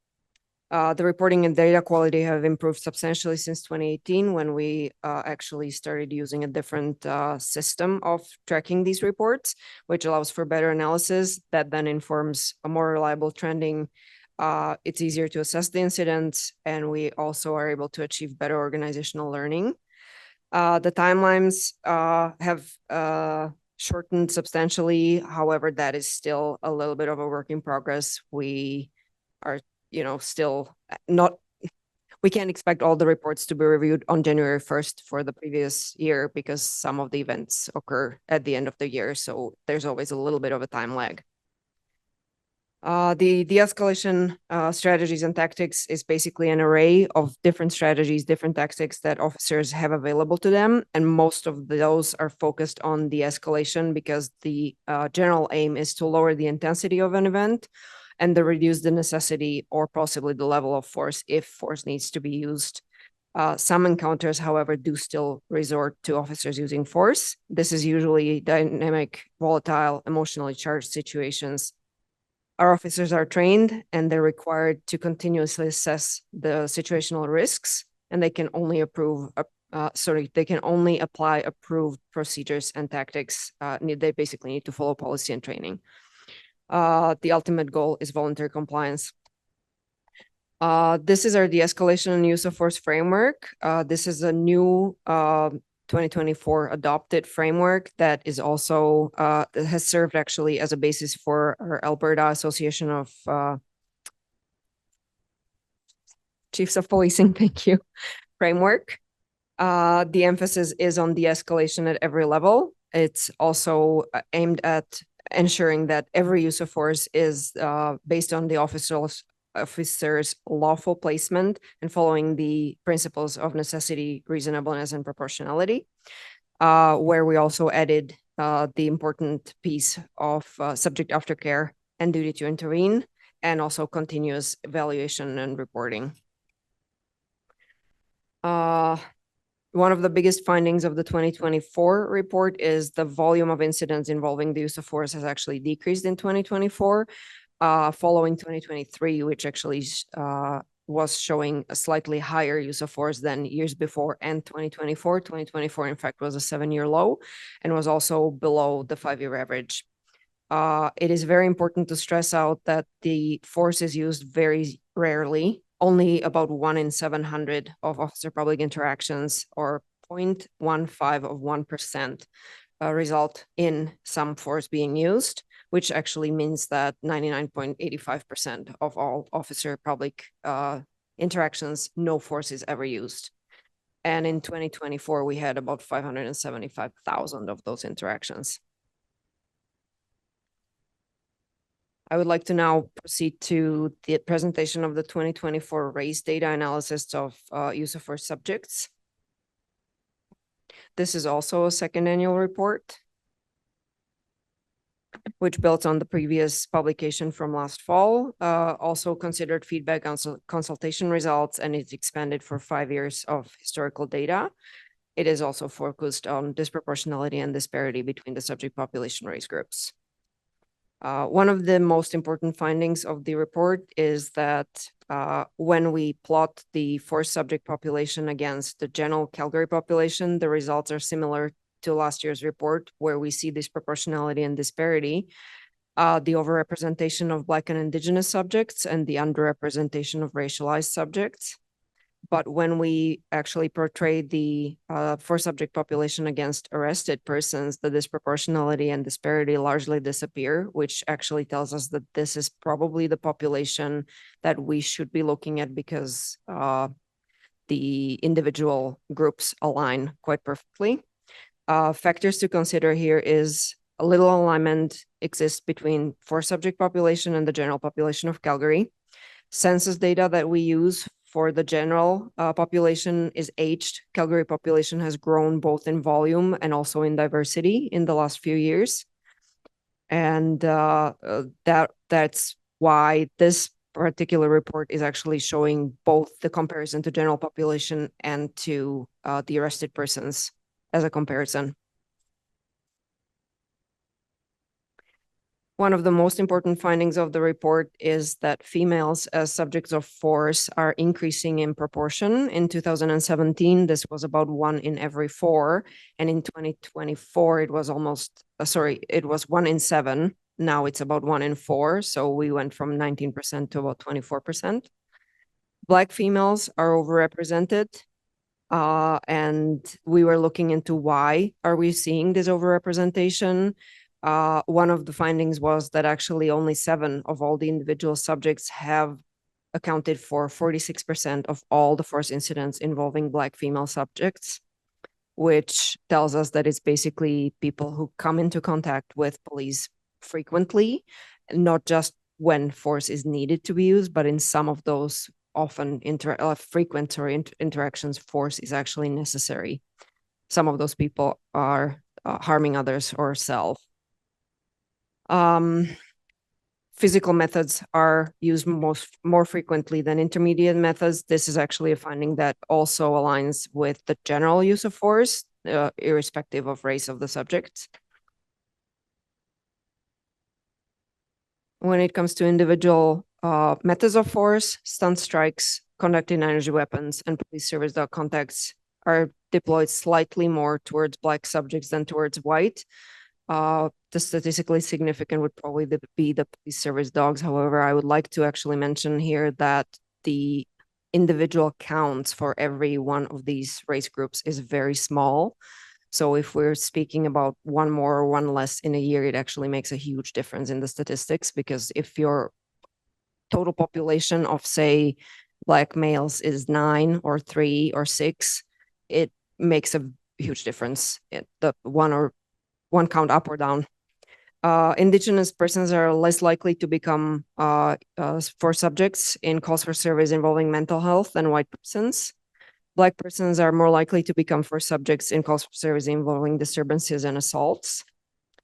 The reporting and data quality have improved substantially since 2018 when we actually started using a different system of tracking these reports, which allows for better analysis that then informs a more reliable trending. It's easier to assess the incidents, and we also are able to achieve better organizational learning. The timelines have shortened substantially. However, that is still a little bit of a work in progress. We are, still not, we can't expect all the reports to be reviewed on January 1st for the previous year because some of the events occur at the end of the year. So there's always a little bit of a time lag. The de-escalation strategies and tactics is basically an array of different strategies, different tactics that officers have available to them. And most of those are focused on de-escalation because the general aim is to lower the intensity of an event and to reduce the necessity or possibly the level of force if force needs to be used. Some encounters, however, do still resort to officers using force. This is usually dynamic, volatile, emotionally charged situations. Our officers are trained and they're required to continuously assess the situational risks, and they can only they can only apply approved procedures and tactics. They basically need to follow policy and training. The ultimate goal is voluntary compliance. This is our de-escalation and use of force framework. This is a new 2024 adopted framework that is also that has served actually as a basis for our Alberta Association of Chiefs of Policing, thank you, framework. The emphasis is on de-escalation at every level. It's also aimed at ensuring that every use of force is based on the officer's lawful placement and following the principles of necessity, reasonableness, and proportionality, where we also added the important piece of subject aftercare and duty to intervene, and also continuous evaluation and reporting. One of the biggest findings of the 2024 report is the volume of incidents involving the use of force has actually decreased in 2024. Following 2023, which actually was showing a slightly higher use of force than years before, and 2024. 2024, in fact, was a 7-year low and was also below the 5-year average. It is very important to stress out that the force is used very rarely. Only about 1 in 700 of officer-public interactions, or 0.15 of 1%, result in some force being used, which actually means that 99.85% of all officer-public interactions, no force is ever used. And in 2024, we had about 575,000 of those interactions. I would like to now proceed to the presentation of the 2024 race data analysis of use of force subjects. This is also a second annual report, which builds on the previous publication from last fall, also considered feedback on consultation results, and it's expanded for 5 years of historical data. It is also focused on disproportionality and disparity between the subject population race groups. One of the most important findings of the report is that when we plot the force subject population against the general Calgary population, the results are similar to last year's report, where we see disproportionality and disparity, the overrepresentation of Black and Indigenous subjects and the underrepresentation of racialized subjects. But when we actually portray the force subject population against arrested persons, the disproportionality and disparity largely disappear, which actually tells us that this is probably the population that we should be looking at, because the individual groups align quite perfectly. Factors to consider here is a little alignment exists between force subject population and the general population of Calgary. Census data that we use for the general population is aged. Calgary population has grown both in volume and also in diversity in the last few years. And that's why this particular report is actually showing both the comparison to general population and to the arrested persons as a comparison. One of the most important findings of the report is that females as subjects of force are increasing in proportion. In 2017, this was about 1 in every 4. And in 2024, it was it was 1 in 7. Now it's about 1 in 4. So we went from 19% to about 24%. Black females are overrepresented. And we were looking into why are we seeing this overrepresentation. One of the findings was that actually only 7 of all the individual subjects have accounted for 46% of all the force incidents involving Black female subjects, which tells us that it's basically people who come into contact with police frequently, not just when force is needed to be used, but in some of those often frequent interactions, force is actually necessary. Some of those people are harming others or self. Physical methods are used more frequently than intermediate methods. This is actually a finding that also aligns with the general use of force, irrespective of race of the subject. When it comes to individual methods of force, stun strikes, conducted energy weapons, and police service dog contacts are deployed slightly more towards Black subjects than towards white. The statistically significant would probably be the police service dogs. However, I would like to actually mention here that the individual counts for every one of these race groups is very small. So if we're speaking about 1 more or 1 less in a year, it actually makes a huge difference in the statistics, because if your total population of, say, Black males is 9 or 3 or 6, it makes a huge difference. The 1 count up or down. Indigenous persons are less likely to become force subjects in calls for service involving mental health than white persons. Black persons are more likely to become force subjects in calls for service involving disturbances and assaults,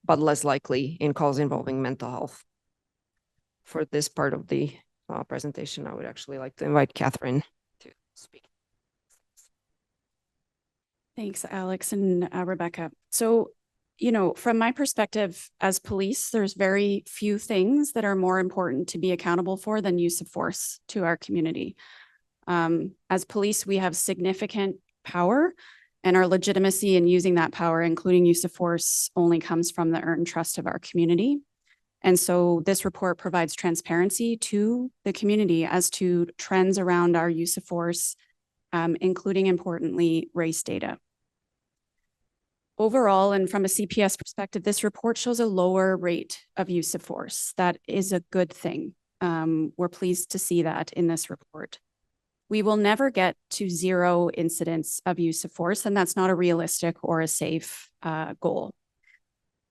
but less likely in calls involving mental health. For this part of the presentation, I would actually like to invite Catherine to speak. Thanks, Alex and Rebecca. So, from my perspective as police, there's very few things that are more important to be accountable for than use of force to our community. As police, we have significant power, and our legitimacy in using that power, including use of force, only comes from the earned trust of our community. And so this report provides transparency to the community as to trends around our use of force, including, importantly, race data. Overall, and from a CPS perspective, this report shows a lower rate of use of force. That is a good thing. We're pleased to see that in this report. We will never get to 0 incidents of use of force, and that's not a realistic or a safe goal.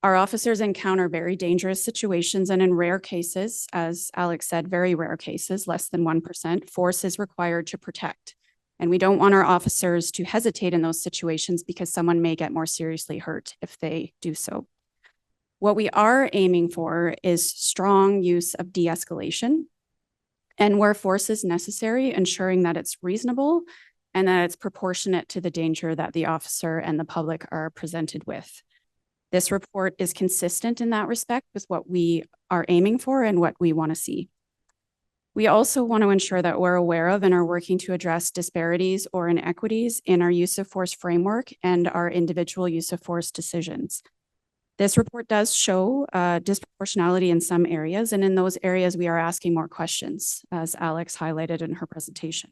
Our officers encounter very dangerous situations, and in rare cases, as Alex said, very rare cases, less than 1%, force is required to protect. And we don't want our officers to hesitate in those situations because someone may get more seriously hurt if they do so. What we are aiming for is strong use of de-escalation, and where force is necessary, ensuring that it's reasonable and that it's proportionate to the danger that the officer and the public are presented with. This report is consistent in that respect with what we are aiming for and what we want to see. We also want to ensure that we're aware of and are working to address disparities or inequities in our use of force framework and our individual use of force decisions. This report does show disproportionality in some areas, and in those areas, we are asking more questions, as Alex highlighted in her presentation.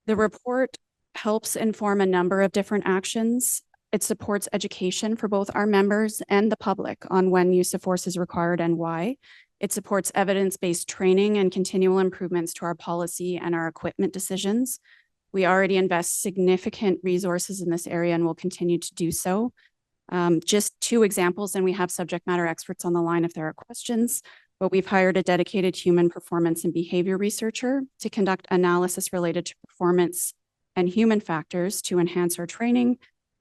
The report helps inform a number of different actions. It supports education for both our members and the public on when use of force is required and why. It supports evidence-based training and continual improvements to our policy and our equipment decisions. We already invest significant resources in this area and will continue to do so. Just 2 examples, and we have subject matter experts on the line if there are questions, but we've hired a dedicated human performance and behavior researcher to conduct analysis related to performance and human factors to enhance our training.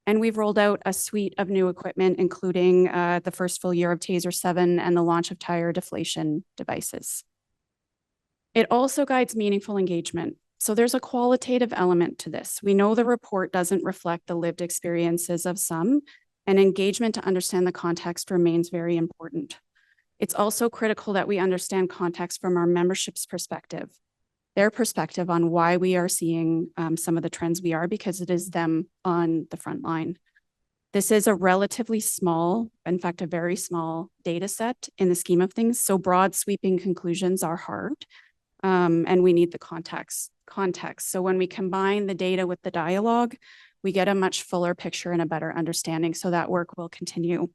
And we've rolled out a suite of new equipment, including the first full year of TASER 7 and the launch of tire deflation devices. It also guides meaningful engagement. So there's a qualitative element to this. We know the report doesn't reflect the lived experiences of some, and engagement to understand the context remains very important. It's also critical that we understand context from our membership's perspective, their perspective on why we are seeing some of the trends we are, because it is them on the front line. This is a relatively small, in fact, a very small data set in the scheme of things. So broad sweeping conclusions are hard, and we need the context. So when we combine the data with the dialogue, we get a much fuller picture and a better understanding. So that work will continue.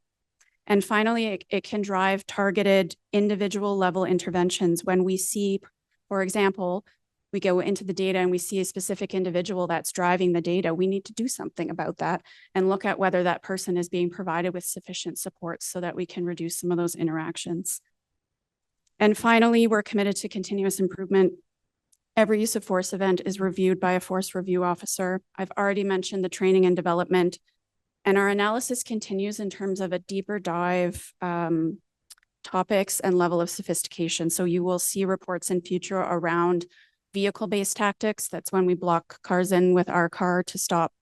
And finally, it can drive targeted individual level interventions when we see, for example, we go into the data and we see a specific individual that's driving the data. We need to do something about that and look at whether that person is being provided with sufficient support so that we can reduce some of those interactions. And finally, we're committed to continuous improvement. Every use of force event is reviewed by a force review officer. I've already mentioned the training and development, and our analysis continues in terms of a deeper dive topics and level of sophistication. So you will see reports in future around vehicle-based tactics. That's when we block cars in with our car to stop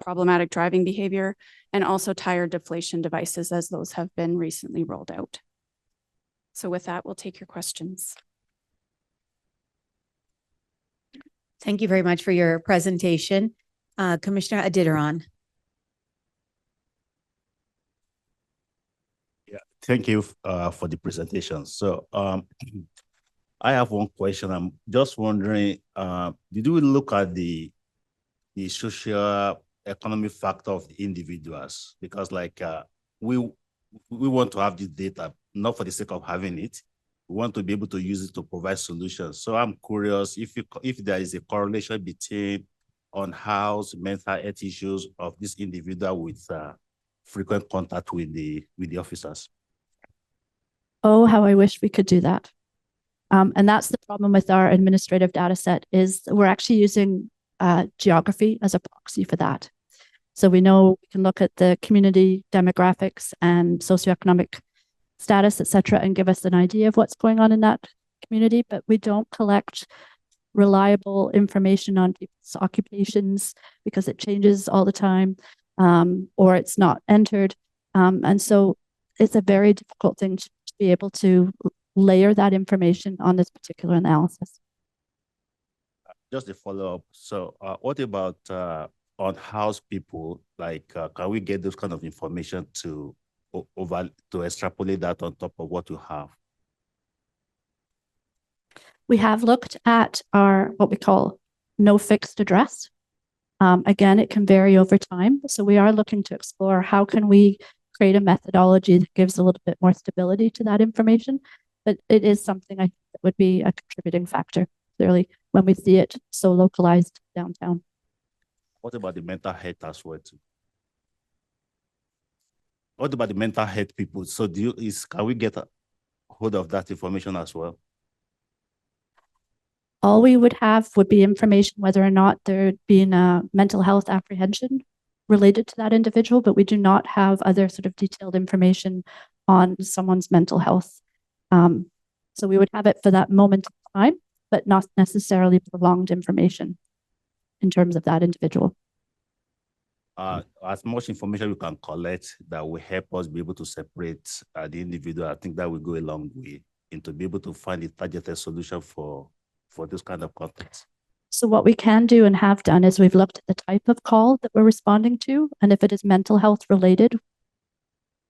problematic driving behavior, and also tire deflation devices as those have been recently rolled out. So with that, we'll take your questions. Thank you very much for your presentation. Commissioner Adidaron. Yeah, thank you for the presentation. So I have one question. I'm just wondering, did we look at the social economic factor of the individuals? Because like we want to have this data, not for the sake of having it. We want to be able to use it to provide solutions. So I'm curious if there is a correlation between on-house mental health issues of this individual with frequent contact with the officers. Oh, how I wish we could do that. And that's the problem with our administrative data set is we're actually using geography as a proxy for that. So we know we can look at the community demographics and socioeconomic status, et cetera, and give us an idea of what's going on in that community, but we don't collect reliable information on people's occupations because it changes all the time, or it's not entered. And so it's a very difficult thing to be able to layer that information on this particular analysis. Just a follow-up. So what about on-house people? Like, can we get those kind of information to extrapolate that on top of what you have? We have looked at our what we call no fixed address. Again, it can vary over time. So we are looking to explore how can we create a methodology that gives a little bit more stability to that information. But it is something I think that would be a contributing factor, clearly, when we see it so localized downtown. What about the mental health as well too? what about the mental health people? So can we get a hold of that information as well? All we would have would be information whether or not there'd been a mental health apprehension related to that individual, but we do not have other sort of detailed information on someone's mental health. So we would have it for that moment in time, but not necessarily prolonged information in terms of that individual. As much information we can collect that will help us be able to separate the individual, I think that will go a long way into be able to find a targeted solution for this kind of context. So what we can do and have done is we've looked at the type of call that we're responding to, and if it is mental health related,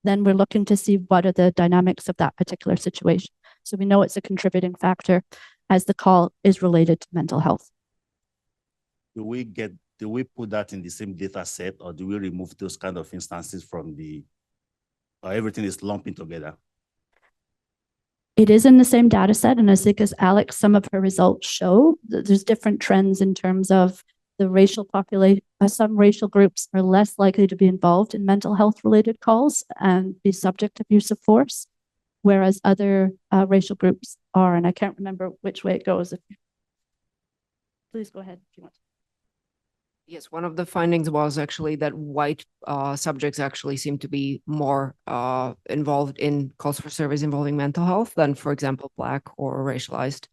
then we're looking to see what are the dynamics of that particular situation. So we know it's a contributing factor as the call is related to mental health. Do we put that in the same data set, or do we remove those kind of instances from or everything is lumping together? It is in the same data set, and I think as Alex, some of her results show that there's different trends in terms of the racial population. Some racial groups are less likely to be involved in mental health related calls and be subject to use of force, whereas other racial groups are, and I can't remember which way it goes. Please go ahead if you want. Yes, one of the findings was actually that white subjects actually seem to be more involved in calls for service involving mental health than, for example, Black or racialized.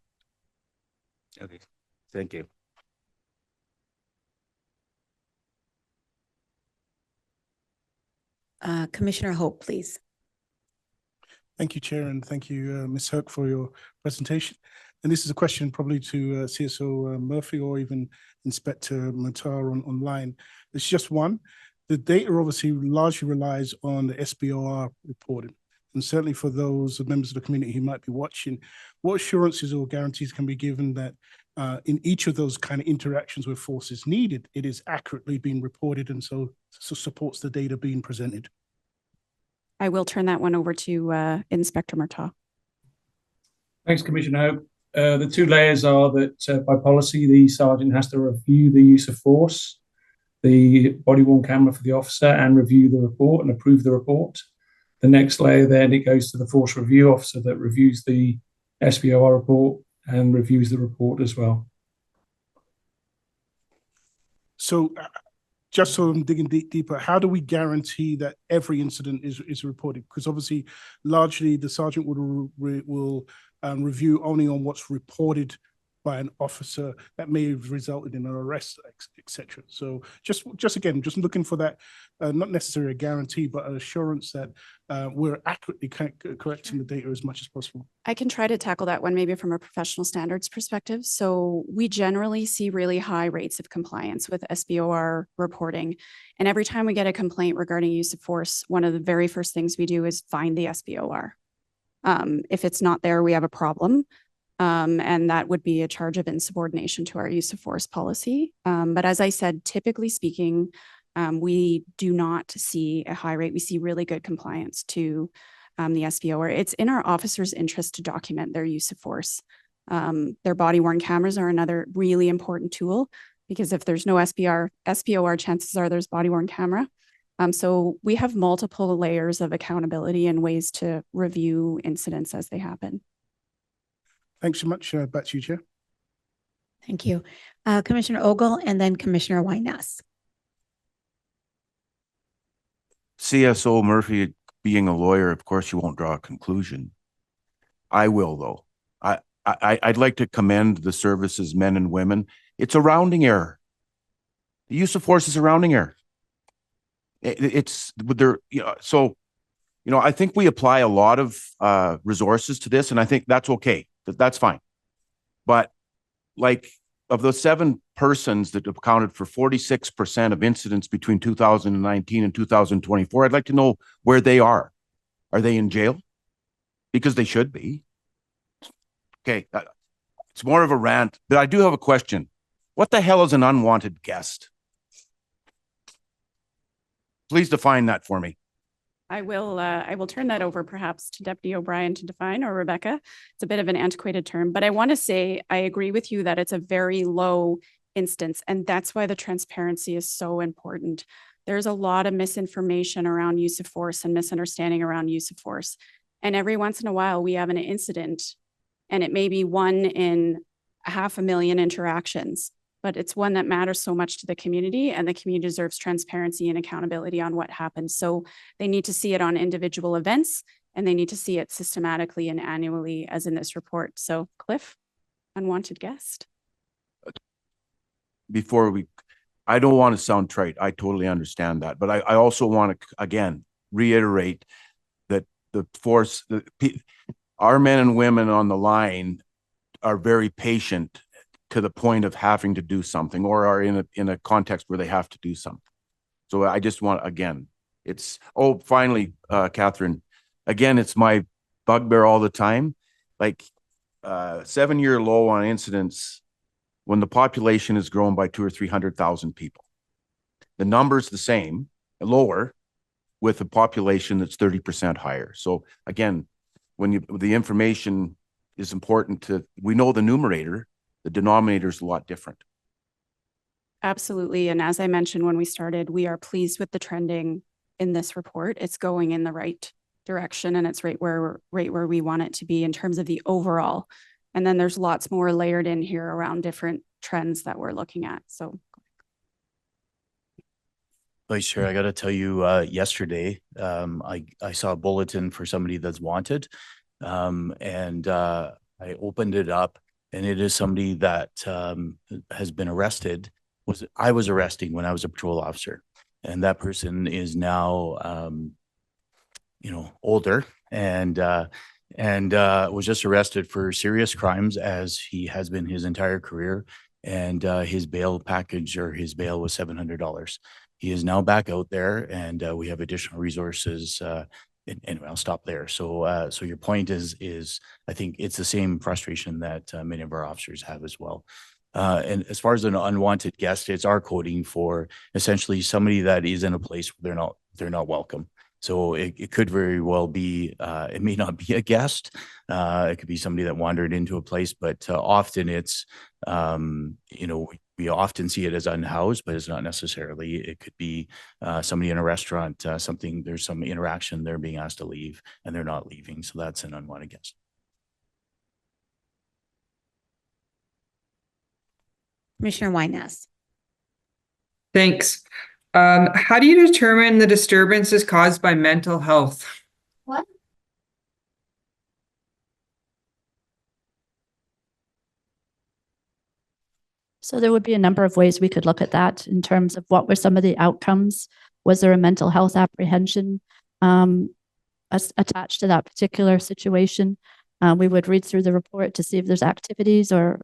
Okay, thank you. Commissioner Hope, please. Thank you, Chair, and thank you, Ms. Hook, for your presentation. And this is a question probably to CSO Murphy or even Inspector Matar online. It's just one. The data obviously largely relies on the SBOR reporting. And certainly for those members of the community who might be watching, what assurances or guarantees can be given that in each of those kind of interactions where force is needed, it is accurately being reported and so supports the data being presented? I will turn that one over to Inspector Murtaugh. Thanks, Commissioner Hope. The two layers are that by policy, the sergeant has to review the use of force, the body-worn camera for the officer, and review the report and approve the report. The next layer then, it goes to the force review officer that reviews the SBOR report and reviews the report as well. So just so I'm digging deeper, how do we guarantee that every incident is reported? Because obviously, largely the sergeant will review only on what's reported by an officer that may have resulted in an arrest, etc. So just again, just looking for that, not necessarily a guarantee, but an assurance that we're accurately correcting the data as much as possible. I can try to tackle that one maybe from a professional standards perspective. So we generally see really high rates of compliance with SBOR reporting. And every time we get a complaint regarding use of force, one of the very first things we do is find the SBOR. If it's not there, we have a problem. And that would be a charge of insubordination to our use of force policy. But as I said, typically speaking, we do not see a high rate. We see really good compliance to the SBOR. It's in our officers' interest to document their use of force. Their body-worn cameras are another really important tool because if there's no SBOR, chances are there's body-worn camera. So we have multiple layers of accountability and ways to review incidents as they happen. Thanks so much. Back to you, Chair. Thank you. Commissioner Ogle and then Commissioner Wyness. CSO Murphy, being a lawyer, of course, you won't draw a conclusion. I will, though. I'd like to commend the services, men and women. It's a rounding error. The use of force is a rounding error. It's there, so, I think we apply a lot of resources to this, and I think that's okay. That's fine. But like of those 7 persons that accounted for 46% of incidents between 2019 and 2024, I'd like to know where they are. Are they in jail? Because they should be. Okay, it's more of a rant, but I do have a question. What the hell is an unwanted guest? Please define that for me. I will turn that over perhaps to Deputy O'Brien to define, or Rebecca. It's a bit of an antiquated term, but I want to say I agree with you that it's a very low instance, and that's why the transparency is so important. there's a lot of misinformation around use of force and misunderstanding around use of force. And every once in a while, we have an incident, and it may be one in 500,000 interactions, but it's one that matters so much to the community, and the community deserves transparency and accountability on what happened. So they need to see it on individual events, and they need to see it systematically and annually, as in this report. So Cliff, unwanted guest. I don't want to sound trite. I totally understand that. But I also want to, again, reiterate that our men and women on the line are very patient to the point of having to do something, or are in a context where they have to do something. So I just want, again, finally, Catherine, again, it's my bugbear all the time. Like 7-year low on incidents when the population has grown by 200,000 or 300,000 people. The number's the same, lower, with a population that's 30% higher. So again, the information is important we know the numerator, the denominator is a lot different. Absolutely. And as I mentioned when we started, we are pleased with the trending in this report. It's going in the right direction, and it's right where we want it to be in terms of the overall. And then there's lots more layered in here around different trends that we're looking at. So Vice Chair, I got to tell you, yesterday, I saw a bulletin for somebody that's wanted. And I opened it up, and it is somebody that has been arrested. I was arresting when I was a patrol officer, and that person is now, older and was just arrested for serious crimes, as he has been his entire career. And his bail package, or his bail, was $700. He is now back out there, and we have additional resources. Anyway, I'll stop there. So your point is I think it's the same frustration that many of our officers have as well. And as far as an unwanted guest, it's our coding for essentially somebody that is in a place where they're not welcome. So it could very well be, it may not be a guest. It could be somebody that wandered into a place, but often it's, we often see it as unhoused, but it's not necessarily. It could be somebody in a restaurant, there's some interaction, they're being asked to leave and they're not leaving. So that's an unwanted guest. Commissioner Winess. Thanks. How do you determine the disturbances caused by mental health? What? So there would be a number of ways we could look at that in terms of what were some of the outcomes. Was there a mental health apprehension attached to that particular situation? We would read through the report to see if there's activities or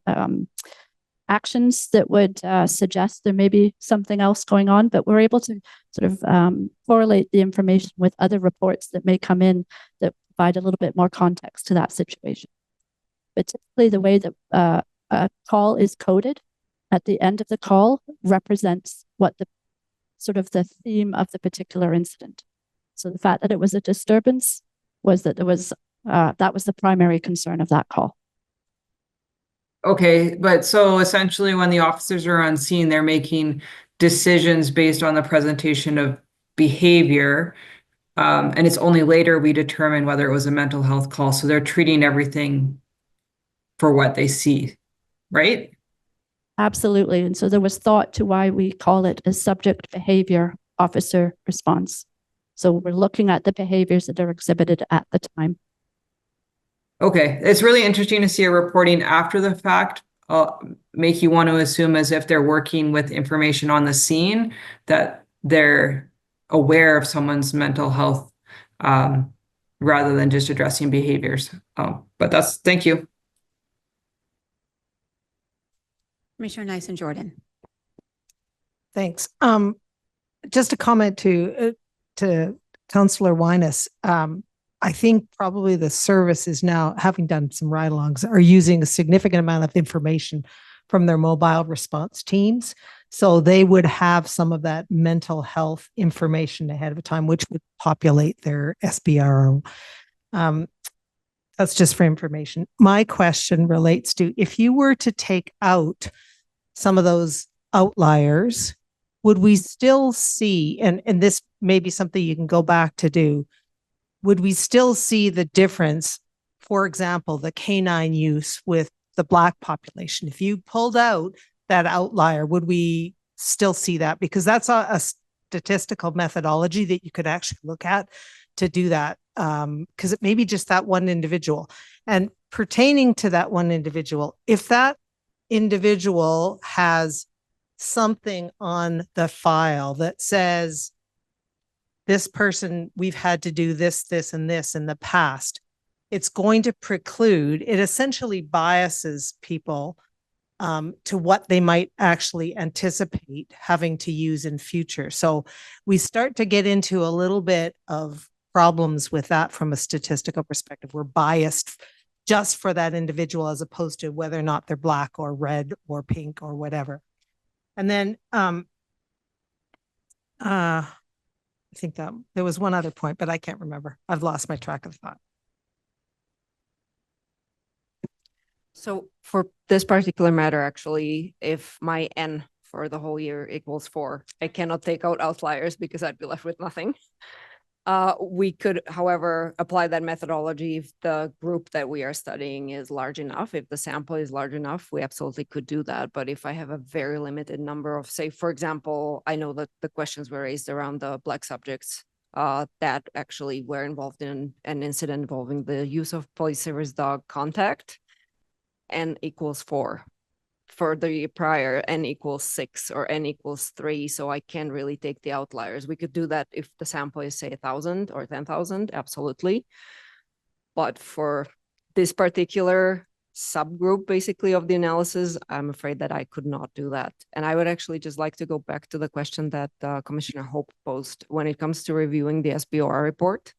actions that would suggest there may be something else going on, but we're able to sort of correlate the information with other reports that may come in that provide a little bit more context to that situation. But typically the way that a call is coded at the end of the call represents what the sort of the theme of the particular incident. So the fact that it was a disturbance was that there was that was the primary concern of that call. Okay, but so essentially when the officers are on scene, they're making decisions based on the presentation of behavior. And it's only later we determine whether it was a mental health call. So they're treating everything for what they see, right? Absolutely. And so there was thought to why we call it a subject behavior officer response. So we're looking at the behaviors that are exhibited at the time. Okay, it's really interesting to see a reporting after the fact make you want to assume, as if they're working with information on the scene, that they're aware of someone's mental health rather than just addressing behaviors. But thank you. Commissioner Nyson-Jordan. Thanks. Just a comment to Councillor Winess. I think probably the service is now, having done some ride-alongs, are using a significant amount of information from their mobile response teams. So they would have some of that mental health information ahead of time, which would populate their SBRO. That's just for information. My question relates to, if you were to take out some of those outliers, would we still see, and this may be something you can go back to do, would we still see the difference, for example, the canine use with the Black population? If you pulled out that outlier, would we still see that? Because that's a statistical methodology that you could actually look at to do that, because it may be just that one individual. And pertaining to that one individual, if that individual has something on the file that says this person, we've had to do this, this, and this in the past, it's going to preclude, it essentially biases people to what they might actually anticipate having to use in future. So we start to get into a little bit of problems with that from a statistical perspective. We're biased just for that individual as opposed to whether or not they're Black or red or pink or whatever. And then I think that there was one other point, but I can't remember. I've lost my track of thought. So for this particular matter, actually, if my N for the whole year equals 4, I cannot take out outliers because I'd be left with nothing. We could, however, apply that methodology if the group that we are studying is large enough. If the sample is large enough, we absolutely could do that. But if I have a very limited number of, say, for example, I know that the questions were raised around the Black subjects that actually were involved in an incident involving the use of police service dog contact, N equals 4. For the year prior, N equals 6 or N equals 3. So I can't really take the outliers. We could do that if the sample is, say, 1,000 or 10,000, absolutely. But for this particular subgroup, basically, of the analysis, I'm afraid that I could not do that. And I would actually just like to go back to the question that Commissioner Hope posed. When it comes to reviewing the SBOR report,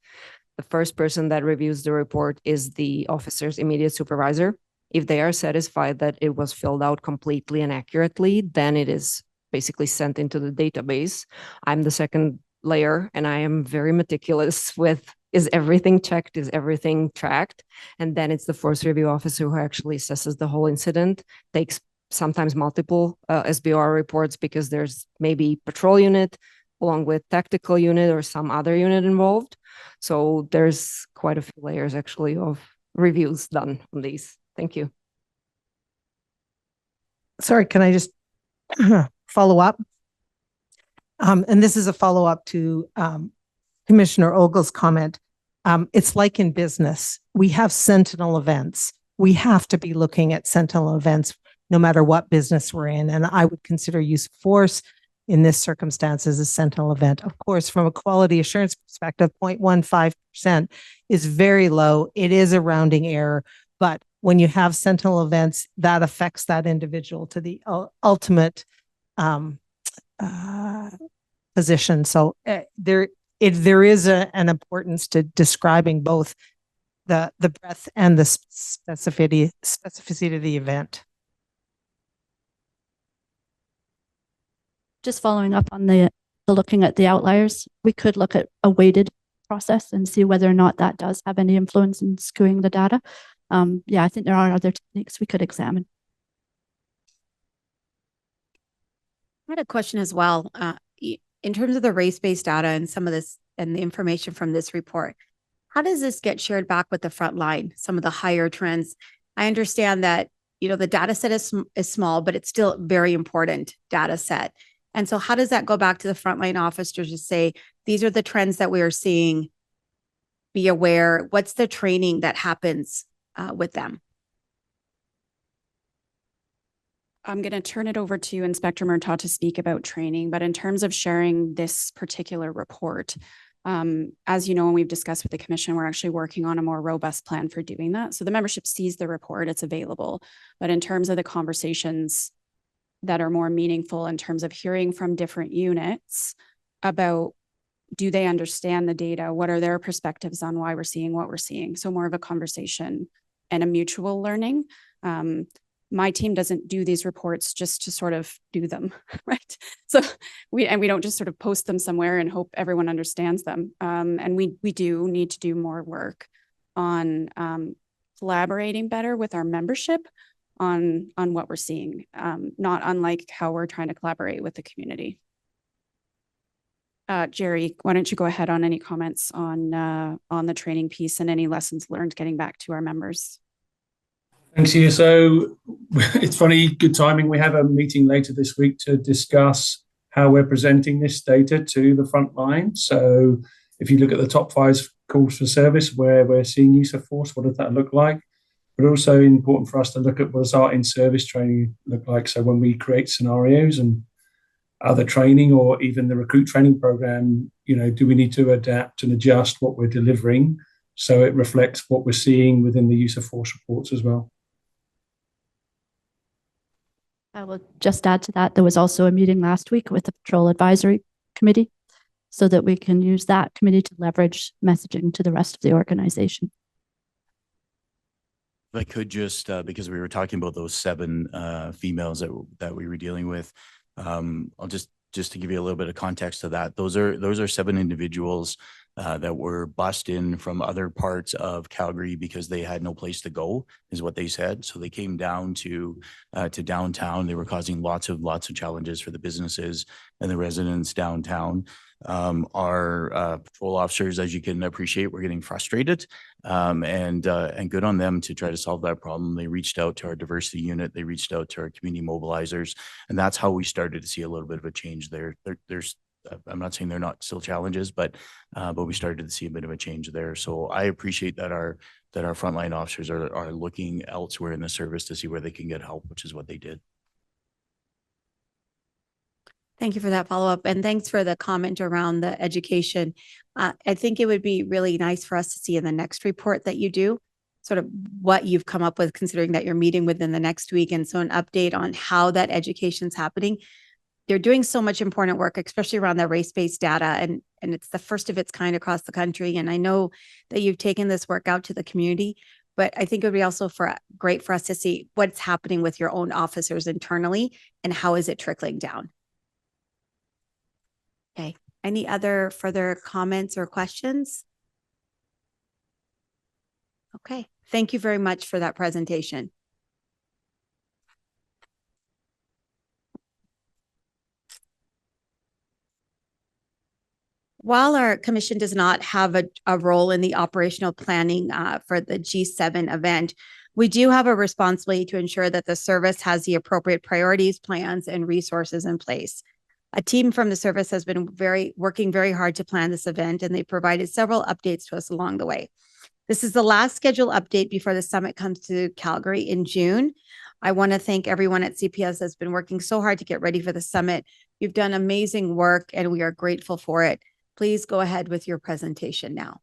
the first person that reviews the report is the officer's immediate supervisor. If they are satisfied that it was filled out completely and accurately, then it is basically sent into the database. I'm the second layer, and I am very meticulous with, is everything checked? Is everything tracked? And then it's the force review officer who actually assesses the whole incident, takes sometimes multiple SBOR reports because there's maybe patrol unit along with tactical unit or some other unit involved. So there's quite a few layers actually of reviews done on these. Thank you. Sorry, can I just follow up? And this is a follow-up to Commissioner Ogle's comment. It's like in business. We have sentinel events. We have to be looking at sentinel events no matter what business we're in. And I would consider use of force in this circumstance as a sentinel event. Of course, from a quality assurance perspective, 0.15% is very low. It is a rounding error, but when you have sentinel events, that affects that individual to the ultimate position. So there is an importance to describing both the breadth and the specificity of the event. Just following up on the looking at the outliers, we could look at a weighted process and see whether or not that does have any influence in skewing the data. Yeah, I think there are other techniques we could examine. I had a question as well. In terms of the race-based data and some of this and the information from this report, how does this get shared back with the front line, some of the higher trends? I understand that, you know, the data set is small, but it's still a very important data set. And so how does that go back to the frontline officers to say, these are the trends that we are seeing, be aware? What's the training that happens with them? I'm going to turn it over to Inspector Murtaugh to speak about training, but in terms of sharing this particular report, as you know, and we've discussed with the commission, we're actually working on a more robust plan for doing that. So the membership sees the report, it's available, but in terms of the conversations that are more meaningful in terms of hearing from different units about, do they understand the data? What are their perspectives on why we're seeing what we're seeing? So more of a conversation and a mutual learning. My team doesn't do these reports just to sort of do them, right? So we don't just sort of post them somewhere and hope everyone understands them. And we do need to do more work on collaborating better with our membership on what we're seeing, not unlike how we're trying to collaborate with the community. Jerry, why don't you go ahead on any comments on the training piece and any lessons learned getting back to our members? Thanks, CSO. It's funny, good timing. We have a meeting later this week to discuss how we're presenting this data to the front line. So if you look at the top 5 calls for service where we're seeing use of force, what does that look like? But also important for us to look at what does our in-service training look like. So when we create scenarios and other training or even the recruit training program, do we need to adapt and adjust what we're delivering so it reflects what we're seeing within the use of force reports as well? I will just add to that, there was also a meeting last week with the Patrol Advisory Committee so that we can use that committee to leverage messaging to the rest of the organization. If I could just, because we were talking about those 7 females that we were dealing with, I'll just to give you a little bit of context to that. Those are 7 individuals that were bussed in from other parts of Calgary because they had no place to go, is what they said. So they came down to downtown. They were causing lots of challenges for the businesses and the residents downtown. Our patrol officers, as you can appreciate, were getting frustrated, and good on them to try to solve that problem. They reached out to our diversity unit. They reached out to our community mobilizers, and that's how we started to see a little bit of a change there. There's I'm not saying they're not still challenges, but we started to see a bit of a change there. So I appreciate that our frontline officers are looking elsewhere in the service to see where they can get help, which is what they did. Thank you for that follow-up, and thanks for the comment around the education. I think it would be really nice for us to see in the next report that you do, sort of what you've come up with, considering that you're meeting within the next week, and so an update on how that education's happening. They're doing so much important work, especially around that race-based data, and it's the first of its kind across the country. And I know that you've taken this work out to the community, but I think it would be also great for us to see what's happening with your own officers internally and how is it trickling down. Okay. Any other further comments or questions? Okay. Thank you very much for that presentation. While our commission does not have a role in the operational planning for the G7 event, we do have a responsibility to ensure that the service has the appropriate priorities, plans, and resources in place. A team from the service has been working very hard to plan this event, and they provided several updates to us along the way. This is the last scheduled update before the summit comes to Calgary in June. I want to thank everyone at CPS that's been working so hard to get ready for the summit. You've done amazing work, and we are grateful for it. Please go ahead with your presentation now.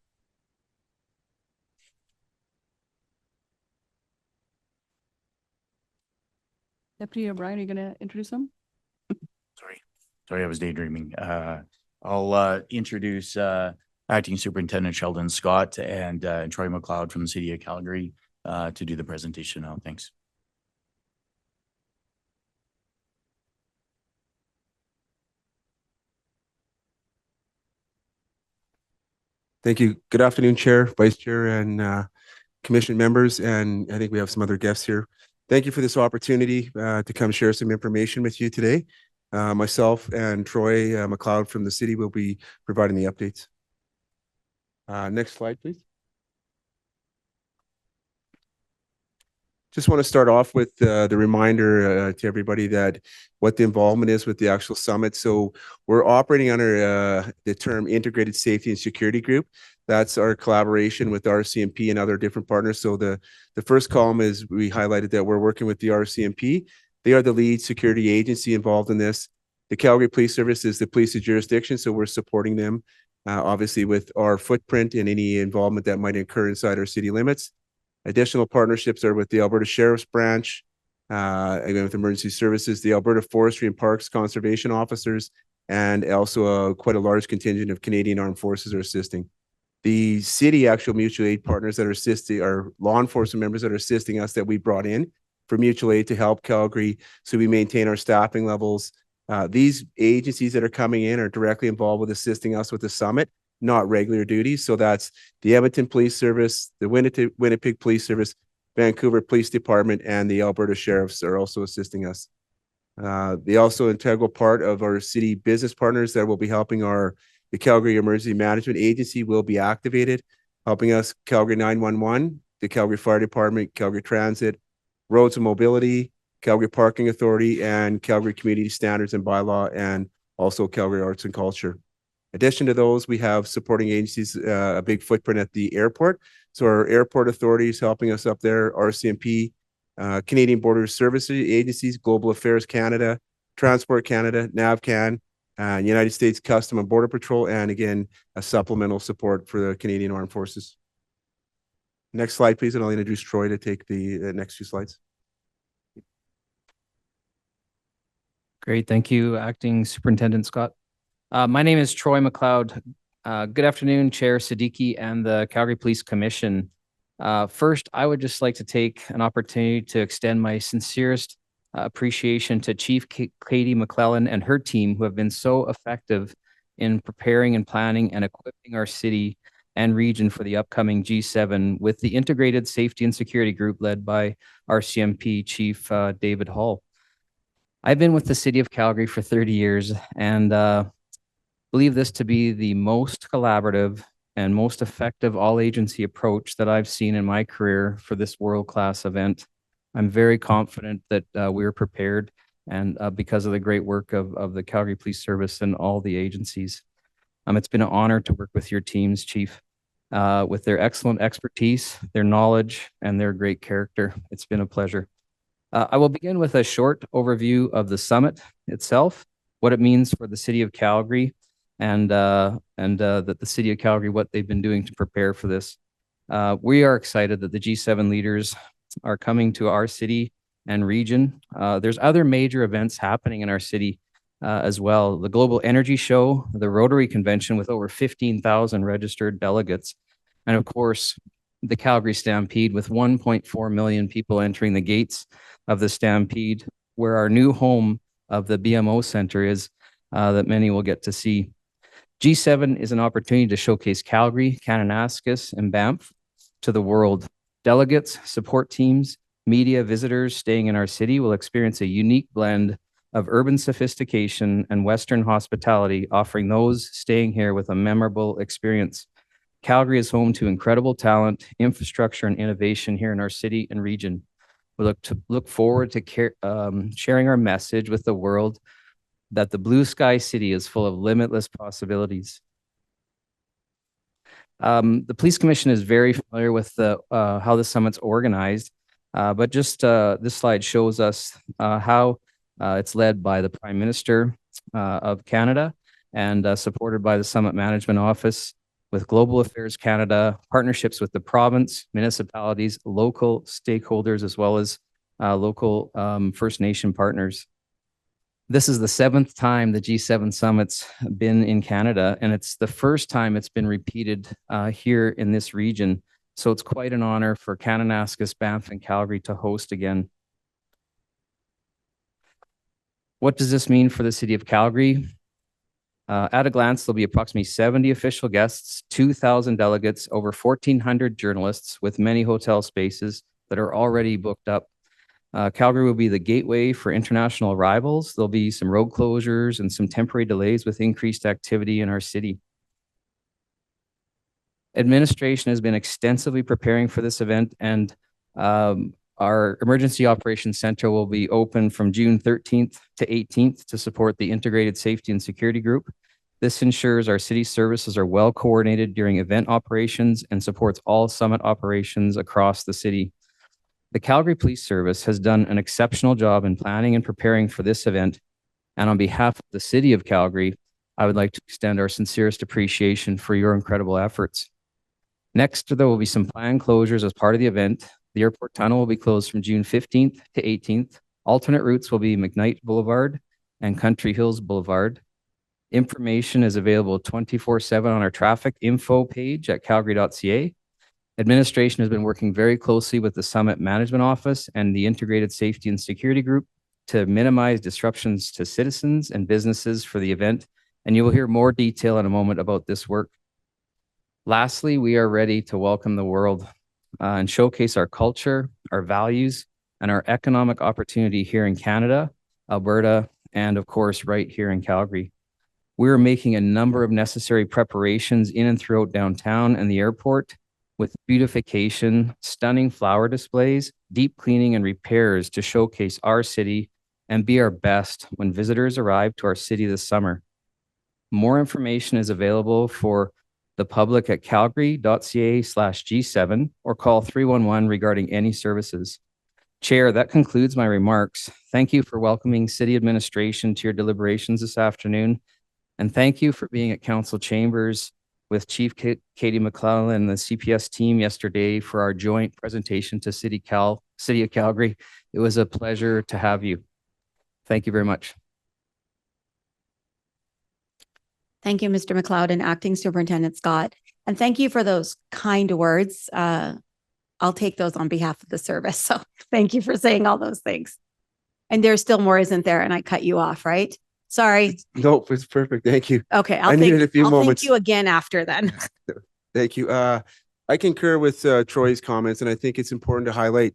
Deputy O'Brien, are you going to introduce them? Sorry, I was daydreaming. I'll introduce Acting Superintendent Sheldon Scott and Troy McLeod from the City of Calgary to do the presentation now. Thanks. Thank you. Good afternoon, Chair, Vice Chair, and Commission members, and I think we have some other guests here. Thank you for this opportunity to come share some information with you today. Myself and Troy McLeod from the city will be providing the updates. Next slide, please. Just want to start off with the reminder to everybody that what the involvement is with the actual summit. So we're operating under the term Integrated Safety and Security Group. That's our collaboration with RCMP and other different partners. So the first column is we highlighted that we're working with the RCMP. They are the lead security agency involved in this. The Calgary Police Service is the police of jurisdiction, so we're supporting them, obviously with our footprint and any involvement that might occur inside our city limits. Additional partnerships are with the Alberta Sheriff's Branch, again with emergency services, the Alberta Forestry and Parks Conservation Officers, and also quite a large contingent of Canadian Armed Forces are assisting. The city actual mutual aid partners that are assisting are law enforcement members that are assisting us that we brought in for mutual aid to help Calgary so we maintain our staffing levels. These agencies that are coming in are directly involved with assisting us with the summit, not regular duties. So that's the Edmonton Police Service, the Winnipeg Police Service, Vancouver Police Department, and the Alberta Sheriffs are also assisting us. They also integral part of our city business partners that will be helping our the Calgary Emergency Management Agency will be activated, helping us Calgary 911, the Calgary Fire Department, Calgary Transit, Roads and Mobility, Calgary Parking Authority, and Calgary Community Standards and Bylaw, and also Calgary Arts and Culture. Addition to those, we have supporting agencies, a big footprint at the airport. So our airport authorities helping us up there, RCMP, Canadian Border Services agencies, Global Affairs Canada, Transport Canada, NAVCAN, United States Custom and Border Patrol, and again, a supplemental support for the Canadian Armed Forces. Next slide, please, and I'll introduce Troy to take the next few slides. Great, thank you, Acting Superintendent Scott. My name is Troy McLeod. Good afternoon, Chair Siddiqui and the Calgary Police Commission. First, I would just like to take an opportunity to extend my sincerest appreciation to Chief Katie McClellan and her team, who have been so effective in preparing and planning and equipping our city and region for the upcoming G7 with the Integrated Safety and Security Group led by RCMP Chief David Hall. I've been with the City of Calgary for 30 years and believe this to be the most collaborative and most effective all-agency approach that I've seen in my career for this world-class event. I'm very confident that we're prepared and because of the great work of the Calgary Police Service and all the agencies. It's been an honor to work with your teams, Chief, with their excellent expertise, their knowledge, and their great character. It's been a pleasure. I will begin with a short overview of the summit itself, what it means for the City of Calgary, and that the City of Calgary, what they've been doing to prepare for this. We are excited that the G7 leaders are coming to our city and region. There's other major events happening in our city as well. The Global Energy Show, the Rotary Convention with over 15,000 registered delegates, and of course, the Calgary Stampede with 1.4 million people entering the gates of the Stampede, where our new home of the BMO Center is, that many will get to see. G7 is an opportunity to showcase Calgary, Kananaskis, and Banff to the world. Delegates, support teams, media, visitors staying in our city will experience a unique blend of urban sophistication and Western hospitality, offering those staying here with a memorable experience. Calgary is home to incredible talent, infrastructure, and innovation here in our city and region. We look forward to sharing our message with the world that the blue sky city is full of limitless possibilities. The Police Commission is very familiar with how the summit's organized, but just this slide shows us how it's led by the Prime Minister of Canada and supported by the Summit Management Office with Global Affairs Canada, partnerships with the province, municipalities, local stakeholders, as well as local First Nation partners. This is the 7th time the G7 Summit's been in Canada, and it's the first time it's been repeated here in this region. So it's quite an honor for Kananaskis, Banff, and Calgary to host again. What does this mean for the City of Calgary? At a glance, there'll be approximately 70 official guests, 2,000 delegates, over 1,400 journalists with many hotel spaces that are already booked up. Calgary will be the gateway for international arrivals. There'll be some road closures and some temporary delays with increased activity in our city. Administration has been extensively preparing for this event, and our Emergency Operations Center will be open from June 13th to 18th to support the Integrated Safety and Security Group. This ensures our city services are well coordinated during event operations and supports all summit operations across the city. The Calgary Police Service has done an exceptional job in planning and preparing for this event, and on behalf of the City of Calgary, I would like to extend our sincerest appreciation for your incredible efforts. Next, there will be some planned closures as part of the event. The airport tunnel will be closed from June 15th to 18th. Alternate routes will be McKnight Boulevard and Country Hills Boulevard. Information is available 24/7 on our traffic info page at calgary.ca. Administration has been working very closely with the Summit Management Office and the Integrated Safety and Security Group to minimize disruptions to citizens and businesses for the event, and you will hear more detail in a moment about this work. Lastly, we are ready to welcome the world and showcase our culture, our values, and our economic opportunity here in Canada, Alberta, and of course, right here in Calgary. We're making a number of necessary preparations in and throughout downtown and the airport with beautification, stunning flower displays, deep cleaning and repairs to showcase our city and be our best when visitors arrive to our city this summer. More information is available for the public at calgary.ca/G7 or call 311 regarding any services. Chair, that concludes my remarks. Thank you for welcoming city administration to your deliberations this afternoon. And thank you for being at council chambers with Chief Katie McClellan and the CPS team yesterday for our joint presentation to City of Calgary. It was a pleasure to have you. Thank you very much. Thank you, Mr. McLeod and Acting Superintendent Scott. And thank you for those kind words. I'll take those on behalf of the service. So thank you for saying all those things. And there's still more, isn't there? And I cut you off, right? Sorry. Nope, it's perfect. Thank you. Okay. I needed a few I'll moments. thank you again after then. Thank you. I concur with Troy's comments, and I think it's important to highlight,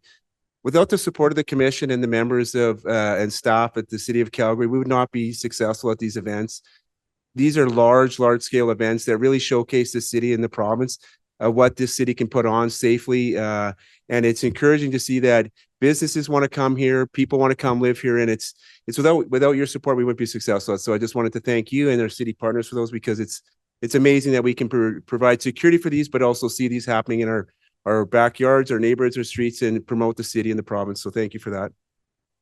without the support of the commission and the members of and staff at the City of Calgary, we would not be successful at these events. These are large scale events that really showcase the city and the province, what this city can put on safely. And it's encouraging to see that businesses want to come here, people want to come live here, and it's without your support, we wouldn't be successful. So I just wanted to thank you and our city partners for those, because it's amazing that we can provide security for these, but also see these happening in our backyards, our neighborhoods, our streets, and promote the city and the province. So thank you for that.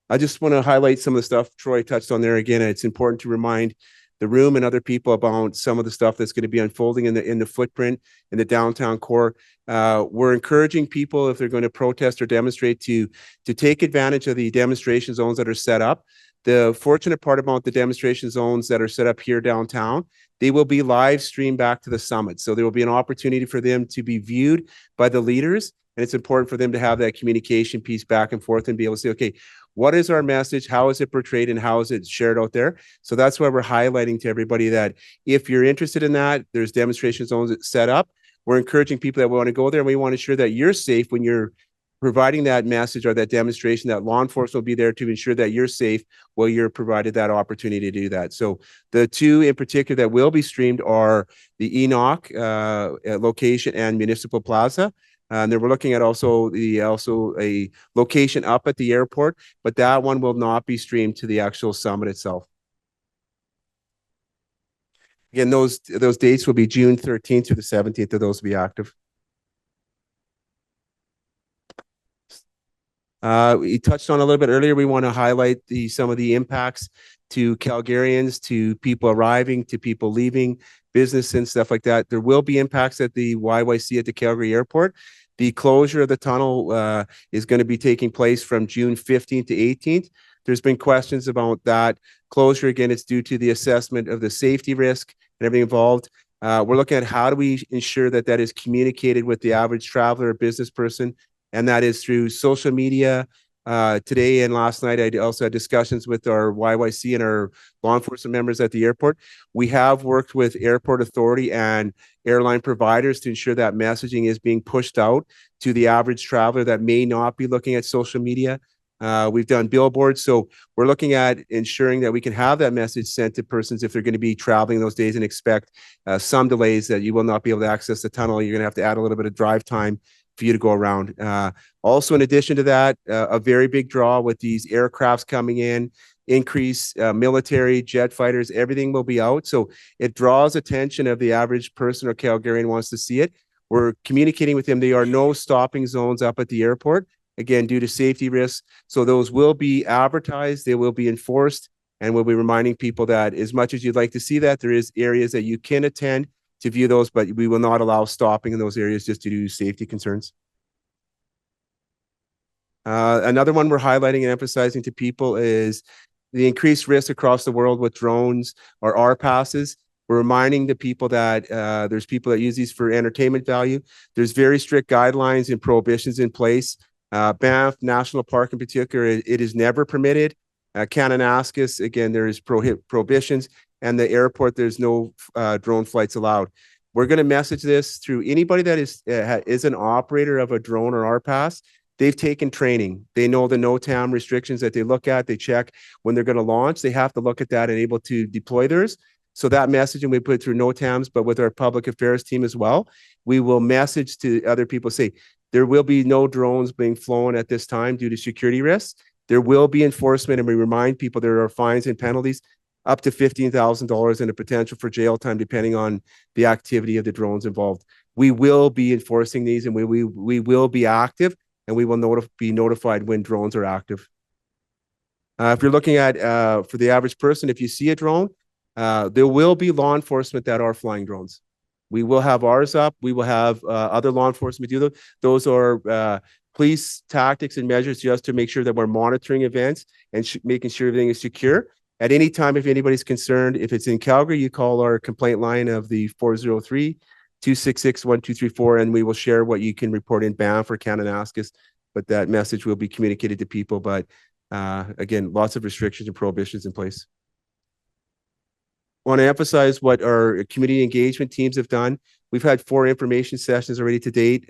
I just want to highlight some of the stuff Troy touched on there. Again, it's important to remind the room and other people about some of the stuff that's going to be unfolding in the footprint in the downtown core. We're encouraging people, if they're going to protest or demonstrate, to take advantage of the demonstration zones that are set up. The fortunate part about the demonstration zones that are set up here downtown, they will be live streamed back to the summit. So there will be an opportunity for them to be viewed by the leaders. And it's important for them to have that communication piece back and forth and be able to say, okay, what is our message? How is it portrayed and how is it shared out there? So that's why we're highlighting to everybody that if you're interested in that, there's demonstration zones set up. We're encouraging people that want to go there, and we want to ensure that you're safe when you're providing that message or that demonstration, that law enforcement will be there to ensure that you're safe while you're provided that opportunity to do that. So the two in particular that will be streamed are the Enoch location and Municipal Plaza. And then we're looking at also a location up at the airport, but that one will not be streamed to the actual summit itself. Again, those dates will be June 13th through the 17th of those will be active. We touched on a little bit earlier. We want to highlight some of the impacts to Calgarians, to people arriving, to people leaving, business and stuff like that. There will be impacts at the YYC at the Calgary airport. The closure of the tunnel is going to be taking place from June 15th to 18th. There's been questions about that closure. Again, it's due to the assessment of the safety risk and everything involved. We're looking at how do we ensure that that is communicated with the average traveler or business person, and that is through social media. Today and last night, I also had discussions with our YYC and our law enforcement members at the airport. We have worked with airport authority and airline providers to ensure that messaging is being pushed out to the average traveler that may not be looking at social media. We've done billboards. So we're looking at ensuring that we can have that message sent to persons if they're going to be traveling those days and expect some delays, that you will not be able to access the tunnel. You're going to have to add a little bit of drive time for you to go around. Also, in addition to that, a very big draw with these aircrafts coming in, increase military, jet fighters, everything will be out. So it draws attention of the average person or Calgarian wants to see it. We're communicating with them. There are no stopping zones up at the airport, again, due to safety risks. So those will be advertised, they will be enforced, and we'll be reminding people that as much as you'd like to see that, there is areas that you can attend to view those, but we will not allow stopping in those areas just due to safety concerns. Another one we're highlighting and emphasizing to people is the increased risk across the world with drones or R passes. We're reminding the people that there's people that use these for entertainment value. There's very strict guidelines and prohibitions in place. Banff National Park in particular, it is never permitted. Kananaskis, again, there is prohibitions, and the airport, there's no drone flights allowed. We're going to message this through anybody that is an operator of a drone or RPAS. They've taken training. They know the NOTAM restrictions that they look at. They check when they're going to launch. They have to look at that and able to deploy theirs. So that messaging we put through NOTAMs, but with our public affairs team as well, we will message to other people, say, there will be no drones being flown at this time due to security risks. There will be enforcement, and we remind people there are fines and penalties up to $15,000 and a potential for jail time depending on the activity of the drones involved. We will be enforcing these, and we will be active, and we will be notified when drones are active. If you're looking at for the average person, if you see a drone, there will be law enforcement that are flying drones. We will have ours up. We will have other law enforcement do them. Those are police tactics and measures just to make sure that we're monitoring events and making sure everything is secure. At any time, if anybody's concerned, if it's in Calgary, you call our complaint line of the 403-266-1234, and we will share what you can report in Banff or Kananaskis, but that message will be communicated to people. But again, lots of restrictions and prohibitions in place. Want to emphasize what our community engagement teams have done. We've had 4 information sessions already to date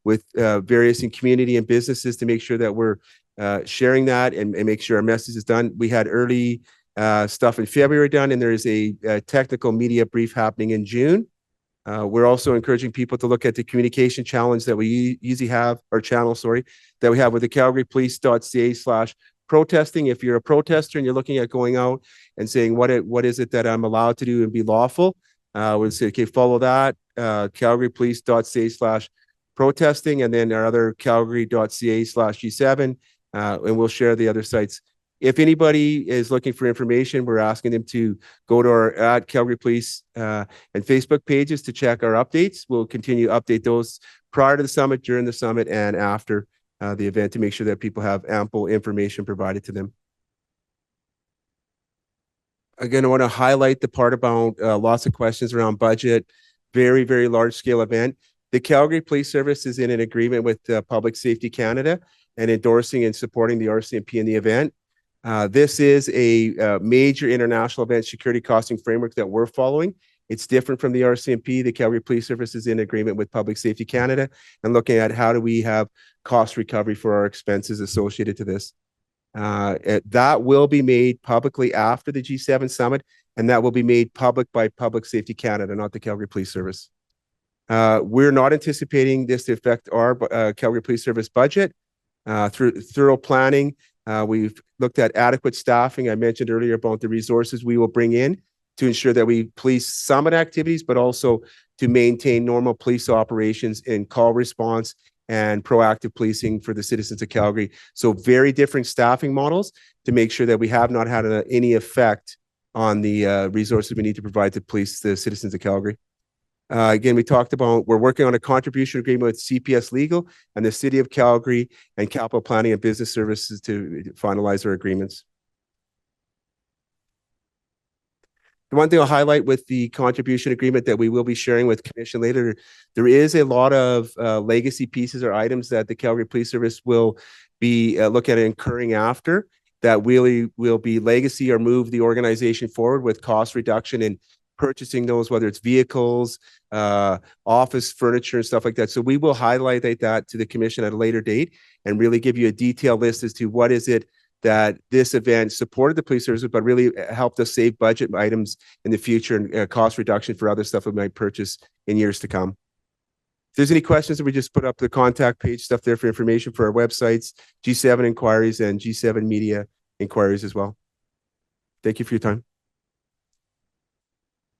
with various in community and businesses to make sure that we're sharing that and make sure our message is done. We had early stuff in February done, and there is a technical media brief happening in June. We're also encouraging people to look at the communication challenge that we usually have, or channel, sorry, that we have with the calgarypolice.ca/protesting. If you're a protester and you're looking at going out and saying, what is it that I'm allowed to do and be lawful? We'll say, okay, follow that, calgarypolice.ca/protesting, and then our other calgary.ca/G7, and we'll share the other sites. If anybody is looking for information, we're asking them to go to our @Calgary Police and Facebook pages to check our updates. We'll continue to update those prior to the summit, during the summit, and after the event to make sure that people have ample information provided to them. Again, I want to highlight the part about lots of questions around budget, very, very large scale event. The Calgary Police Service is in an agreement with Public Safety Canada and endorsing and supporting the RCMP in the event. This is a major international event security costing framework that we're following. It's different from the RCMP. The Calgary Police Service is in agreement with Public Safety Canada and looking at how do we have cost recovery for our expenses associated to this. That will be made publicly after the G7 summit, and that will be made public by Public Safety Canada, not the Calgary Police Service. We're not anticipating this to affect our Calgary Police Service budget. Through thorough planning, we've looked at adequate staffing. I mentioned earlier about the resources we will bring in to ensure that we police summit activities, but also to maintain normal police operations in call response and proactive policing for the citizens of Calgary. So very different staffing models to make sure that we have not had any effect on the resources we need to provide to police the citizens of Calgary. Again, we talked about, we're working on a contribution agreement with CPS Legal and the City of Calgary and Capital Planning and Business Services to finalize our agreements. The one thing I'll highlight with the contribution agreement that we will be sharing with Commission later, there is a lot of legacy pieces or items that the Calgary Police Service will be looking at incurring after that really will be legacy or move the organization forward with cost reduction in purchasing those, whether it's vehicles, office furniture and stuff like that. So we will highlight that to the Commission at a later date and really give you a detailed list as to what is it that this event supported the police service, but really helped us save budget items in the future and cost reduction for other stuff we might purchase in years to come. If there's any questions, we just put up the contact page stuff there for information for our websites, G7 inquiries and G7 media inquiries as well. Thank you for your time.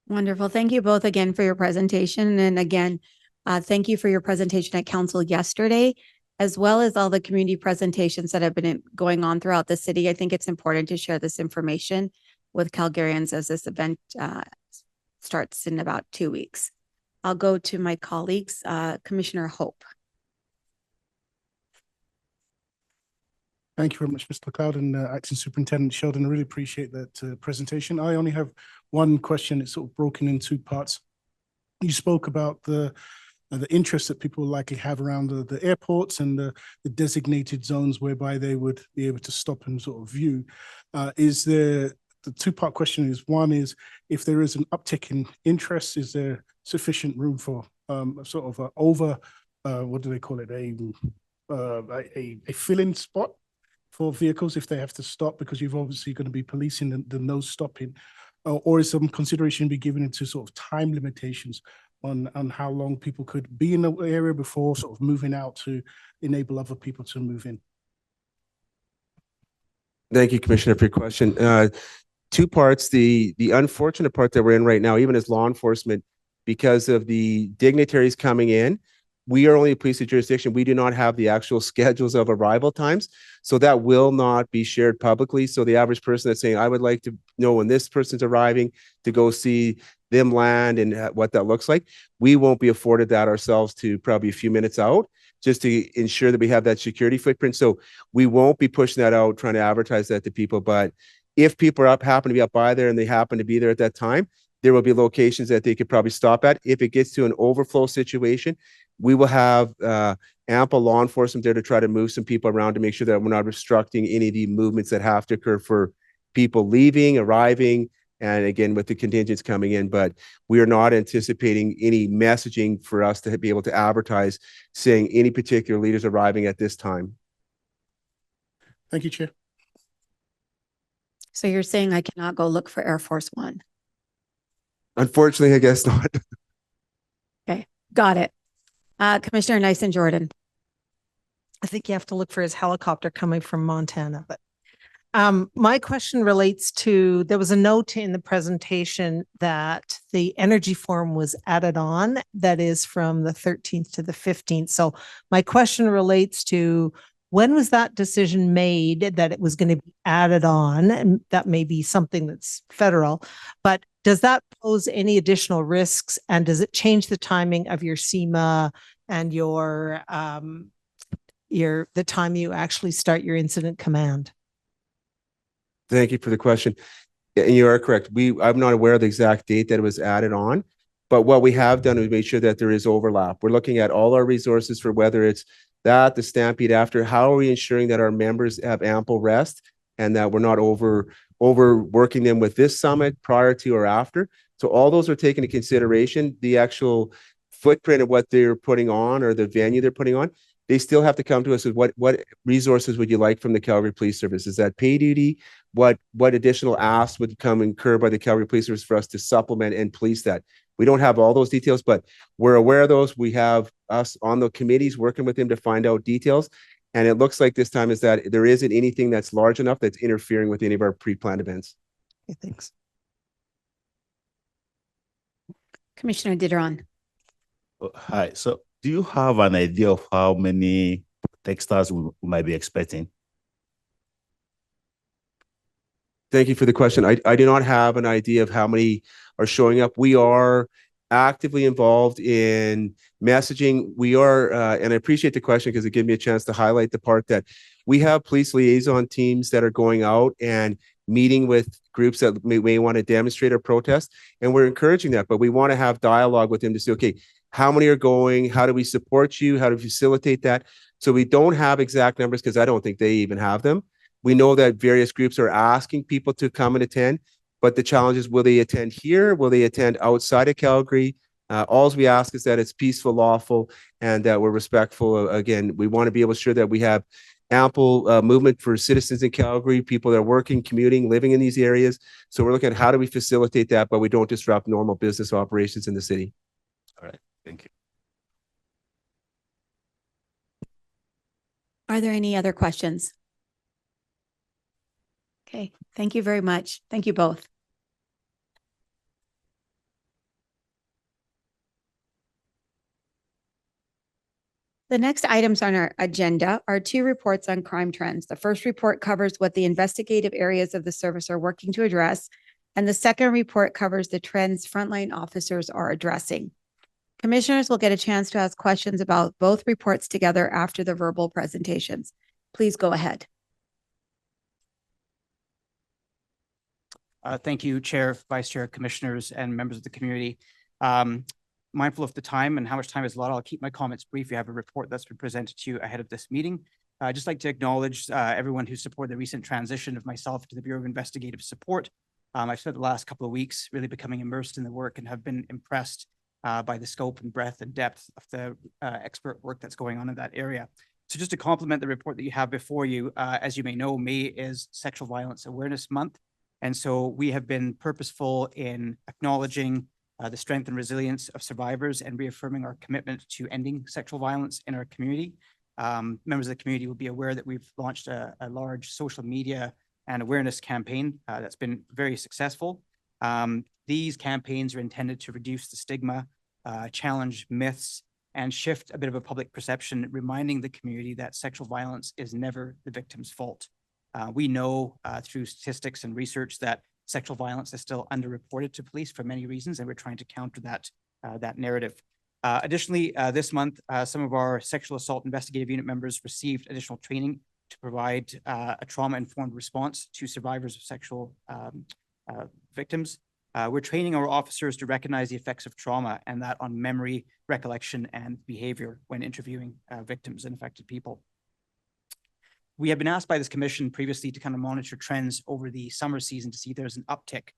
Wonderful. Thank you both again for your presentation. And again, thank you for your presentation at council yesterday, as well as all the community presentations that have been going on throughout the city. I think it's important to share this information with Calgarians as this event starts in about 2 weeks. I'll go to my colleagues, Commissioner Hope. Thank you very much, Mr. McLeod and Acting Superintendent Sheldon. I really appreciate that presentation. I only have one question. It's sort of broken in 2 parts. You spoke about the interest that people likely have around the airports and the designated zones whereby they would be able to stop and sort of view. Is there, the 2-part question is, one is, if there is an uptick in interest, is there sufficient room for sort of what do they call it, a fill-in spot for vehicles if they have to stop, because you've obviously going to be policing the no stopping. or is some consideration be given into sort of time limitations on how long people could be in the area before sort of moving out to enable other people to move in? Thank you, Commissioner, for your question. Two parts. The unfortunate part that we're in right now, even as law enforcement, because of the dignitaries coming in, we are only a police jurisdiction. We do not have the actual schedules of arrival times. So that will not be shared publicly. So the average person that's saying, I would like to know when this person's arriving to go see them land and what that looks like, we won't be afforded that ourselves to probably a few minutes out, just to ensure that we have that security footprint. So we won't be pushing that out, trying to advertise that to people. But if people are happen to be up by there and they happen to be there at that time, there will be locations that they could probably stop at. If it gets to an overflow situation, we will have ample law enforcement there to try to move some people around to make sure that we're not obstructing any of the movements that have to occur for people leaving, arriving, and again, with the contingents coming in. But we are not anticipating any messaging for us to be able to advertise saying any particular leaders arriving at this time. Thank you, Chair. So you're saying I cannot go look for Air Force One? Unfortunately, I guess not. Okay, got it. Commissioner Nyson Jordan. I think you have to look for his helicopter coming from Montana, but my question relates to, there was a note in the presentation that the energy forum was added on, that is from the 13th to the 15th. So my question relates to, when was that decision made that it was going to be added on? And that may be something that's federal, but does that pose any additional risks? And does it change the timing of your SEMA and your the time you actually start your incident command? Thank you for the question. And you are correct. I'm not aware of the exact date that it was added on, but what we have done is made sure that there is overlap. We're looking at all our resources for whether it's that, the stampede after, how are we ensuring that our members have ample rest and that we're not overworking them with this summit prior to or after. So all those are taken into consideration. The actual footprint of what they're putting on or the venue they're putting on, they still have to come to us with what resources would you like from the Calgary Police Service? Is that pay duty? What additional asks would come incurred by the Calgary Police Service for us to supplement and police that? We don't have all those details, but we're aware of those. We have us on the committees working with them to find out details. And it looks like this time is that there isn't anything that's large enough that's interfering with any of our pre-planned events. Okay, thanks. Commissioner Dideron. Hi. So do you have an idea of how many textiles we might be expecting? Thank you for the question. I do not have an idea of how many are showing up. We are actively involved in messaging. We are, and I appreciate the question because it gives me a chance to highlight the part that we have police liaison teams that are going out and meeting with groups that may want to demonstrate or protest. And we're encouraging that, but we want to have dialogue with them to say, okay, how many are going? How do we support you? How do we facilitate that? So we don't have exact numbers because I don't think they even have them. We know that various groups are asking people to come and attend, but the challenge is, will they attend here? Will they attend outside of Calgary? All we ask is that it's peaceful, lawful, and that we're respectful. Again, we want to be able to ensure that we have ample movement for citizens in Calgary, people that are working, commuting, living in these areas. So we're looking at how do we facilitate that, but we don't disrupt normal business operations in the city. All right. Thank you. Are there any other questions? Okay, thank you very much. Thank you both. The next items on our agenda are two reports on crime trends. The first report covers what the investigative areas of the service are working to address, and the second report covers the trends frontline officers are addressing. Commissioners will get a chance to ask questions about both reports together after the verbal presentations. Please go ahead. Thank you, Chair, Vice Chair, Commissioners, and members of the community. Mindful of the time and how much time is allotted, I'll keep my comments brief. You have a report that's been presented to you ahead of this meeting. I'd just like to acknowledge everyone who supported the recent transition of myself to the Bureau of Investigative Support. I've spent the last couple of weeks really becoming immersed in the work and have been impressed by the scope and breadth and depth of the expert work that's going on in that area. So just to complement the report that you have before you, as you may know, May is Sexual Violence Awareness Month. And so we have been purposeful in acknowledging the strength and resilience of survivors and reaffirming our commitment to ending sexual violence in our community. Members of the community will be aware that we've launched a large social media and awareness campaign that's been very successful. These campaigns are intended to reduce the stigma, challenge myths, and shift a bit of a public perception, reminding the community that sexual violence is never the victim's fault. We know through statistics and research that sexual violence is still underreported to police for many reasons, and we're trying to counter that narrative. Additionally, this month, some of our sexual assault investigative unit members received additional training to provide a trauma-informed response to survivors of sexual victims. We're training our officers to recognize the effects of trauma, and that on memory, recollection, and behavior when interviewing victims and affected people. We have been asked by this commission previously to kind of monitor trends over the summer season to see if there's an uptick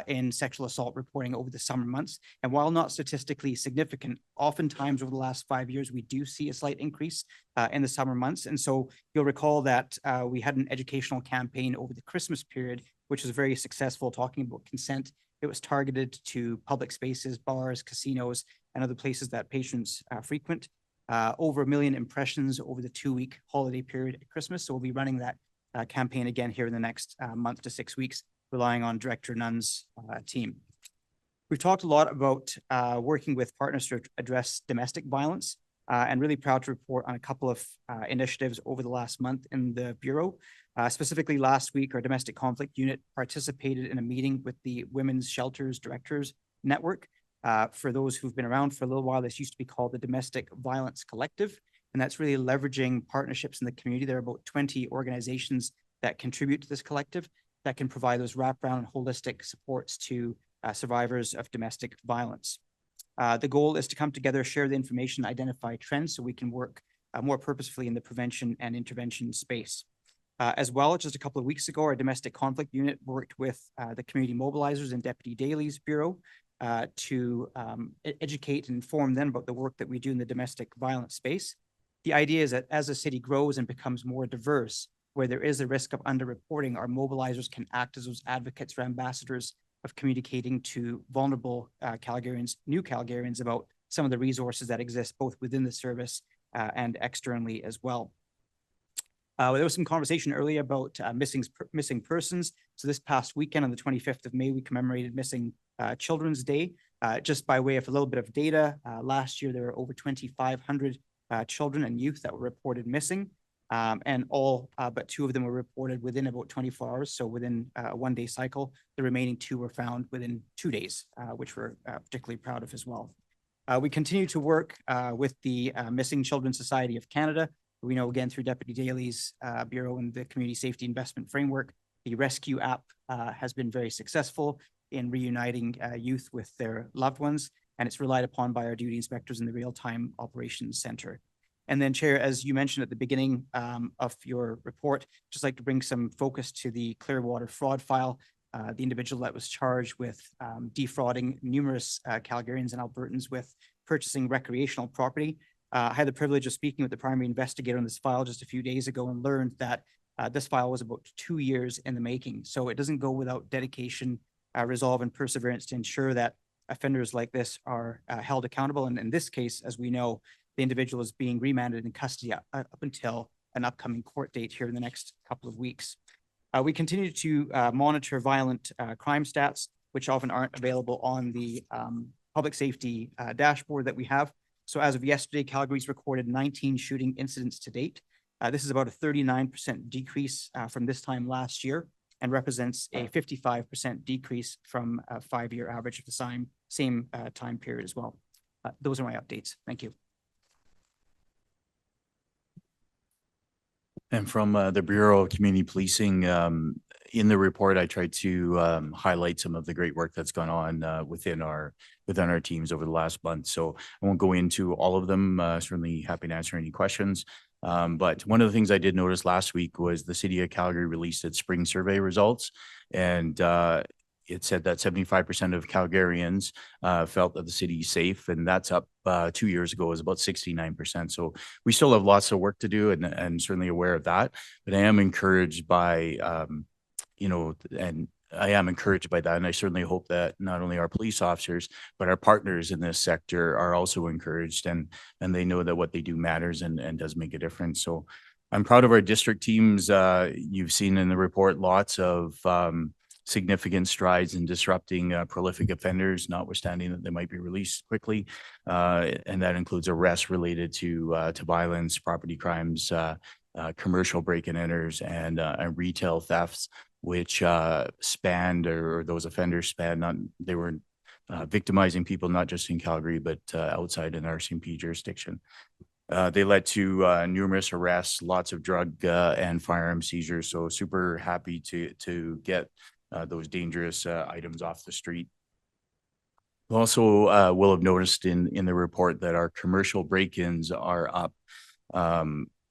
in sexual assault reporting over the summer months. And while not statistically significant, oftentimes over the last 5 years, we do see a slight increase in the summer months. And so you'll recall that we had an educational campaign over the Christmas period, which was very successful, talking about consent. It was targeted to public spaces, bars, casinos, and other places that patients frequent. Over 1 million impressions over the 2-week holiday period at Christmas. So we'll be running that campaign again here in the next month to 6 weeks, relying on Director Nunn's team. We've talked a lot about working with partners to address domestic violence, and really proud to report on a couple of initiatives over the last month in the Bureau. Specifically last week, our domestic conflict unit participated in a meeting with the Women's Shelters Directors Network. For those who've been around for a little while, this used to be called the Domestic Violence Collective, and that's really leveraging partnerships in the community. There are about 20 organizations that contribute to this collective that can provide those wraparound and holistic supports to survivors of domestic violence. The goal is to come together, share the information, identify trends so we can work more purposefully in the prevention and intervention space. As well, just a couple of weeks ago, our domestic conflict unit worked with the community mobilizers and Deputy Daly's Bureau to educate and inform them about the work that we do in the domestic violence space. The idea is that as the city grows and becomes more diverse, where there is a risk of underreporting, our mobilizers can act as those advocates or ambassadors of communicating to vulnerable Calgarians, new Calgarians, about some of the resources that exist both within the service and externally as well. There was some conversation earlier about missing persons. So this past weekend on the 25th of May, we commemorated Missing Children's Day. Just by way of a little bit of data, last year there were over 2,500 children and youth that were reported missing, and all but 2 of them were reported within about 24 hours, so within a 1-day cycle. The remaining 2 were found within 2 days, which we're particularly proud of as well. We continue to work with the Missing Children Society of Canada. We know, again, through Deputy Daly's Bureau and the Community Safety Investment Framework, the Rescue app has been very successful in reuniting youth with their loved ones, and it's relied upon by our duty inspectors in the Real-Time Operations Center. And then, Chair, as you mentioned at the beginning of your report, just like to bring some focus to the Clearwater fraud file, the individual that was charged with defrauding numerous Calgarians and Albertans with purchasing recreational property. I had the privilege of speaking with the primary investigator on this file just a few days ago and learned that this file was about 2 years in the making. So it doesn't go without dedication, resolve, and perseverance to ensure that offenders like this are held accountable. And in this case, as we know, the individual is being remanded in custody up until an upcoming court date here in the next couple of weeks. We continue to monitor violent crime stats, which often aren't available on the public safety dashboard that we have. So as of yesterday, Calgary's recorded 19 shooting incidents to date. This is about a 39% decrease from this time last year and represents a 55% decrease from a 5-year average of the same time period as well. Those are my updates. Thank you. And from the Bureau of Community Policing, in the report, I tried to highlight some of the great work that's gone on within our teams over the last month. So I won't go into all of them. Certainly happy to answer any questions. But one of the things I did notice last week was the City of Calgary released its spring survey results, and it said that 75% of Calgarians felt that the city is safe, and that's up 2 years ago, is about 69%. So we still have lots of work to do, and certainly aware of that. But I am encouraged by, and I am encouraged by that. And I certainly hope that not only our police officers, but our partners in this sector are also encouraged and they know that what they do matters and does make a difference. So I'm proud of our district teams. You've seen in the report lots of significant strides in disrupting prolific offenders, notwithstanding that they might be released quickly. And that includes arrests related to violence, property crimes, commercial break-and enters, and retail thefts, which spanned, or those offenders spanned, they were victimizing people not just in Calgary, but outside in RCMP jurisdiction. They led to numerous arrests, lots of drug and firearm seizures. So super happy to get those dangerous items off the street. Also, will have noticed in the report that our commercial break-ins are up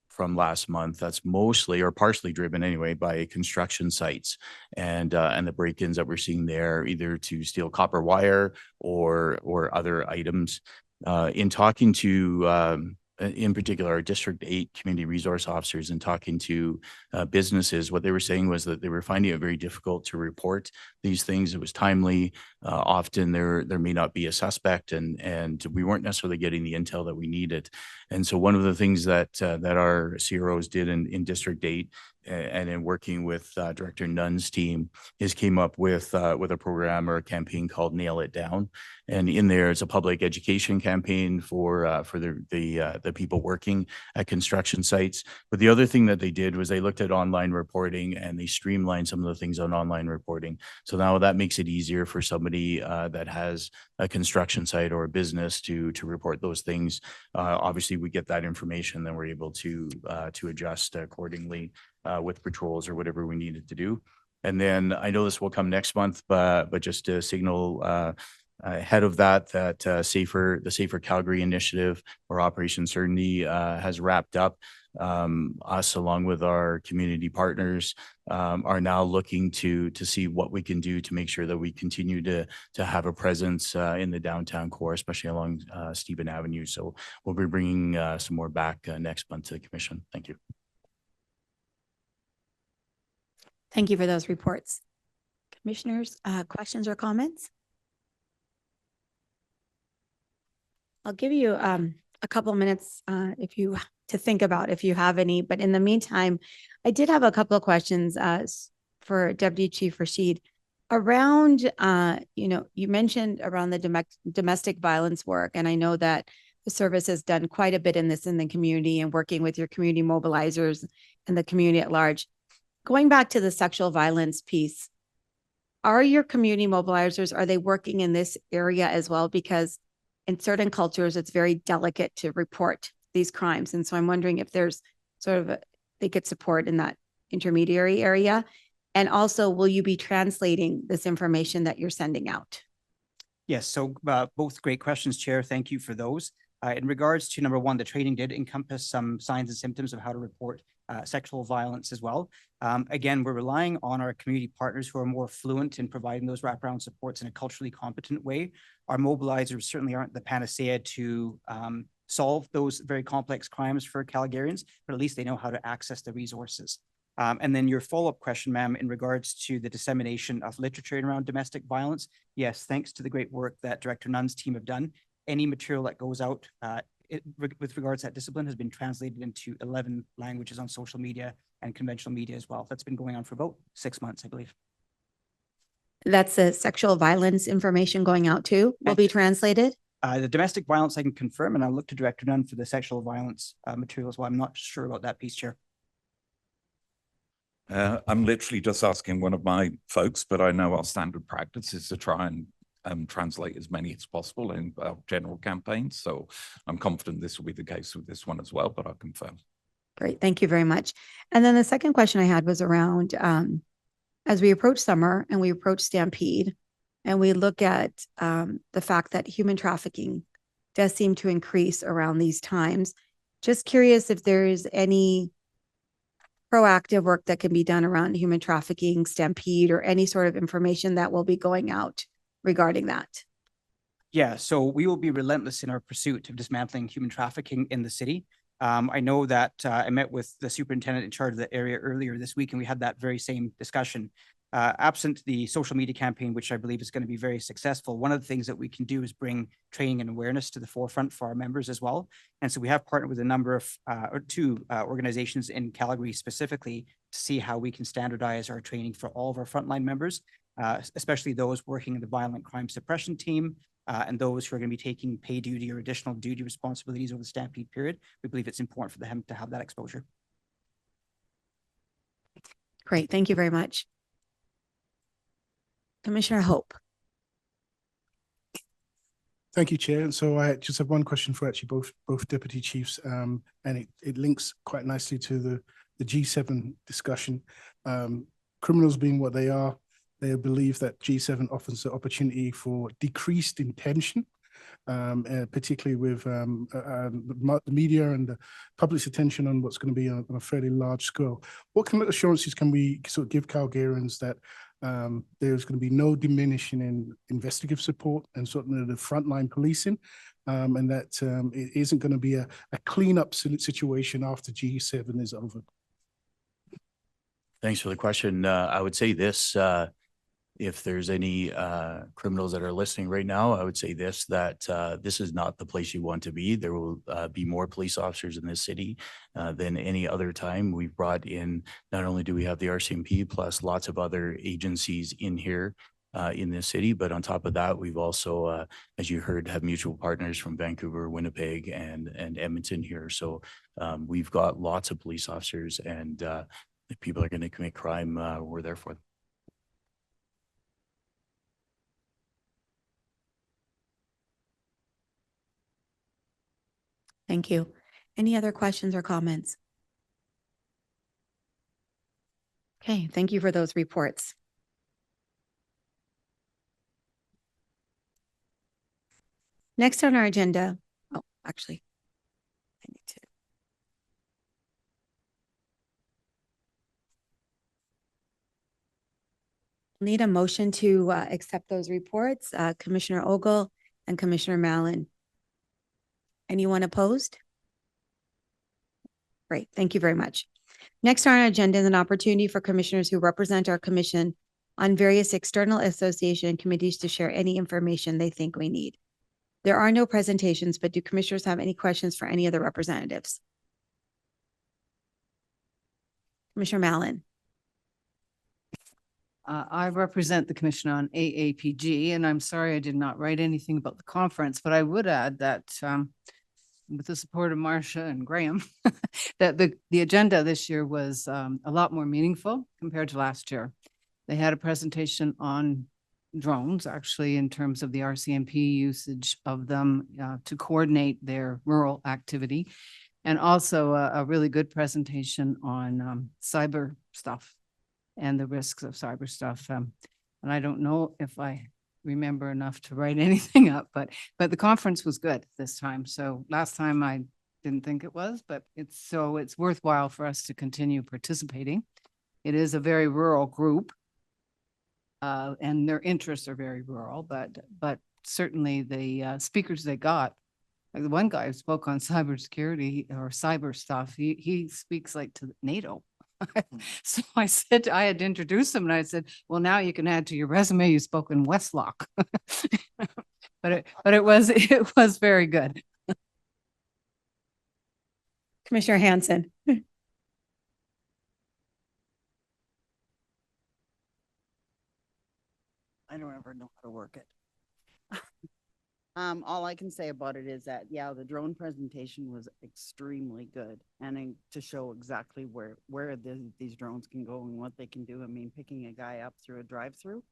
from last month. That's mostly or partially driven anyway by construction sites and the break-ins that we're seeing there, either to steal copper wire or other items. In talking to in particular, our District 8 community resource officers, and talking to businesses, what they were saying was that they were finding it very difficult to report these things. It was timely. Often there may not be a suspect, and we weren't necessarily getting the intel that we needed. And so one of the things that our CROs did in District 8 and in working with Director Nunn's team is came up with a program or a campaign called Nail It Down. And in there, it's a public education campaign for the people working at construction sites. But the other thing that they did was they looked at online reporting and they streamlined some of the things on online reporting. So now that makes it easier for somebody that has a construction site or a business to report those things. Obviously, we get that information, then we're able to adjust accordingly with patrols or whatever we needed to do. And then I know this will come next month, but just to signal ahead of that, the Safer Calgary initiative or Operation Certainty has wrapped up. Us, along with our community partners, are now looking to see what we can do to make sure that we continue to have a presence in the downtown core, especially along Stephen Avenue. So we'll be bringing some more back next month to the commission. Thank you. Thank you for those reports. Commissioners, questions or comments? I'll give you a couple minutes to think about if you have any, but in the meantime, I did have a couple of questions for Deputy Chief Rashid around, you mentioned around the domestic violence work, and I know that the service has done quite a bit in this in the community and working with your community mobilizers and the community at large. Going back to the sexual violence piece, are your community mobilizers, are they working in this area as well? Because in certain cultures, it's very delicate to report these crimes. And so I'm wondering if there's they get support in that intermediary area. And also, will you be translating this information that you're sending out? Yes, so both great questions, Chair. Thank you for those. In regards to number one, the training did encompass some signs and symptoms of how to report sexual violence as well. Again, we're relying on our community partners who are more fluent in providing those wraparound supports in a culturally competent way. Our mobilizers certainly aren't the panacea to solve those very complex crimes for Calgarians, but at least they know how to access the resources. And then your follow-up question, ma'am, in regards to the dissemination of literature around domestic violence. Yes, thanks to the great work that Director Nunn's team have done, any material that goes out with regards to that discipline has been translated into 11 languages on social media and conventional media as well. That's been going on for about 6 months, I believe. That's the sexual violence information going out too, will be translated? The domestic violence I can confirm, and I'll look to Director Nunn for the sexual violence material as well. I'm not sure about that piece, Chair. I'm literally just asking one of my folks, but I know our standard practice is to try and translate as many as possible in our general campaigns. So I'm confident this will be the case with this one as well, but I'll confirm. Great, thank you very much. And then the second question I had was around, as we approach summer and we approach Stampede, and we look at the fact that human trafficking does seem to increase around these times. Just curious if there is any proactive work that can be done around human trafficking, Stampede, or any sort of information that will be going out regarding that. Yeah, so we will be relentless in our pursuit of dismantling human trafficking in the city. I know that I met with the superintendent in charge of the area earlier this week, and we had that very same discussion. Absent the social media campaign, which I believe is going to be very successful, one of the things that we can do is bring training and awareness to the forefront for our members as well. And so we have partnered with a number of two organizations in Calgary specifically to see how we can standardize our training for all of our frontline members, especially those working in the violent crime suppression team, and those who are going to be taking pay duty or additional duty responsibilities over the stampede period. We believe it's important for them to have that exposure. Great. Thank you very much. Commissioner Hope. Thank you, Chair. And so I just have one question for actually both deputy chiefs, and it links quite nicely to the G7 discussion. Criminals being what they are, they believe that G7 offers the opportunity for decreased intention, particularly with the media and the public's attention on what's going to be on a fairly large scale. What kind of assurances can we sort of give Calgarians that there's going to be no diminishing in investigative support and sort of the frontline policing, and that it isn't going to be a cleanup situation after G7 is over? Thanks for the question. I would say this, if there's any criminals that are listening right now, I would say this, that this is not the place you want to be. There will be more police officers in this city than any other time. We've brought in, not only do we have the RCMP plus lots of other agencies in here in this city, but on top of that, we've also, as you heard, have mutual partners from Vancouver, Winnipeg, and Edmonton here. So we've got lots of police officers, and if people are going to commit crime, we're there for them. Thank you. Any other questions or comments? Okay, thank you for those reports. Next on our agenda, oh, actually, I need to. Need a motion to accept those reports, Commissioner Ogle and Commissioner Mallon. Anyone opposed? Great, thank you very much. Next on our agenda is an opportunity for commissioners who represent our commission on various external association and committees to share any information they think we need. There are no presentations, but do commissioners have any questions for any of the representatives? Commissioner Mallon. I represent the commission on AAPG, and I'm sorry I did not write anything about the conference, but I would add that with the support of Marcia and Graham, that the agenda this year was a lot more meaningful compared to last year. They had a presentation on drones, actually, in terms of the RCMP usage of them to coordinate their rural activity, and also a really good presentation on cyber stuff and the risks of cyber stuff. And I don't know if I remember enough to write anything up, but the conference was good this time. So last time I didn't think it was, but it's worthwhile for us to continue participating. It is a very rural group, and their interests are very rural, but certainly the speakers they got, like the one guy who spoke on cybersecurity or cyber stuff, he speaks like to NATO. So I said, I had to introduce him, and I said, well, now you can add to your resume, you spoke in Westlock. But it was very good. Commissioner Hansen. I don't ever know how to work it. All I can say about it is that, yeah, the drone presentation was extremely good, and to show exactly where these drones can go and what they can do. I mean, picking a guy up through a drive-through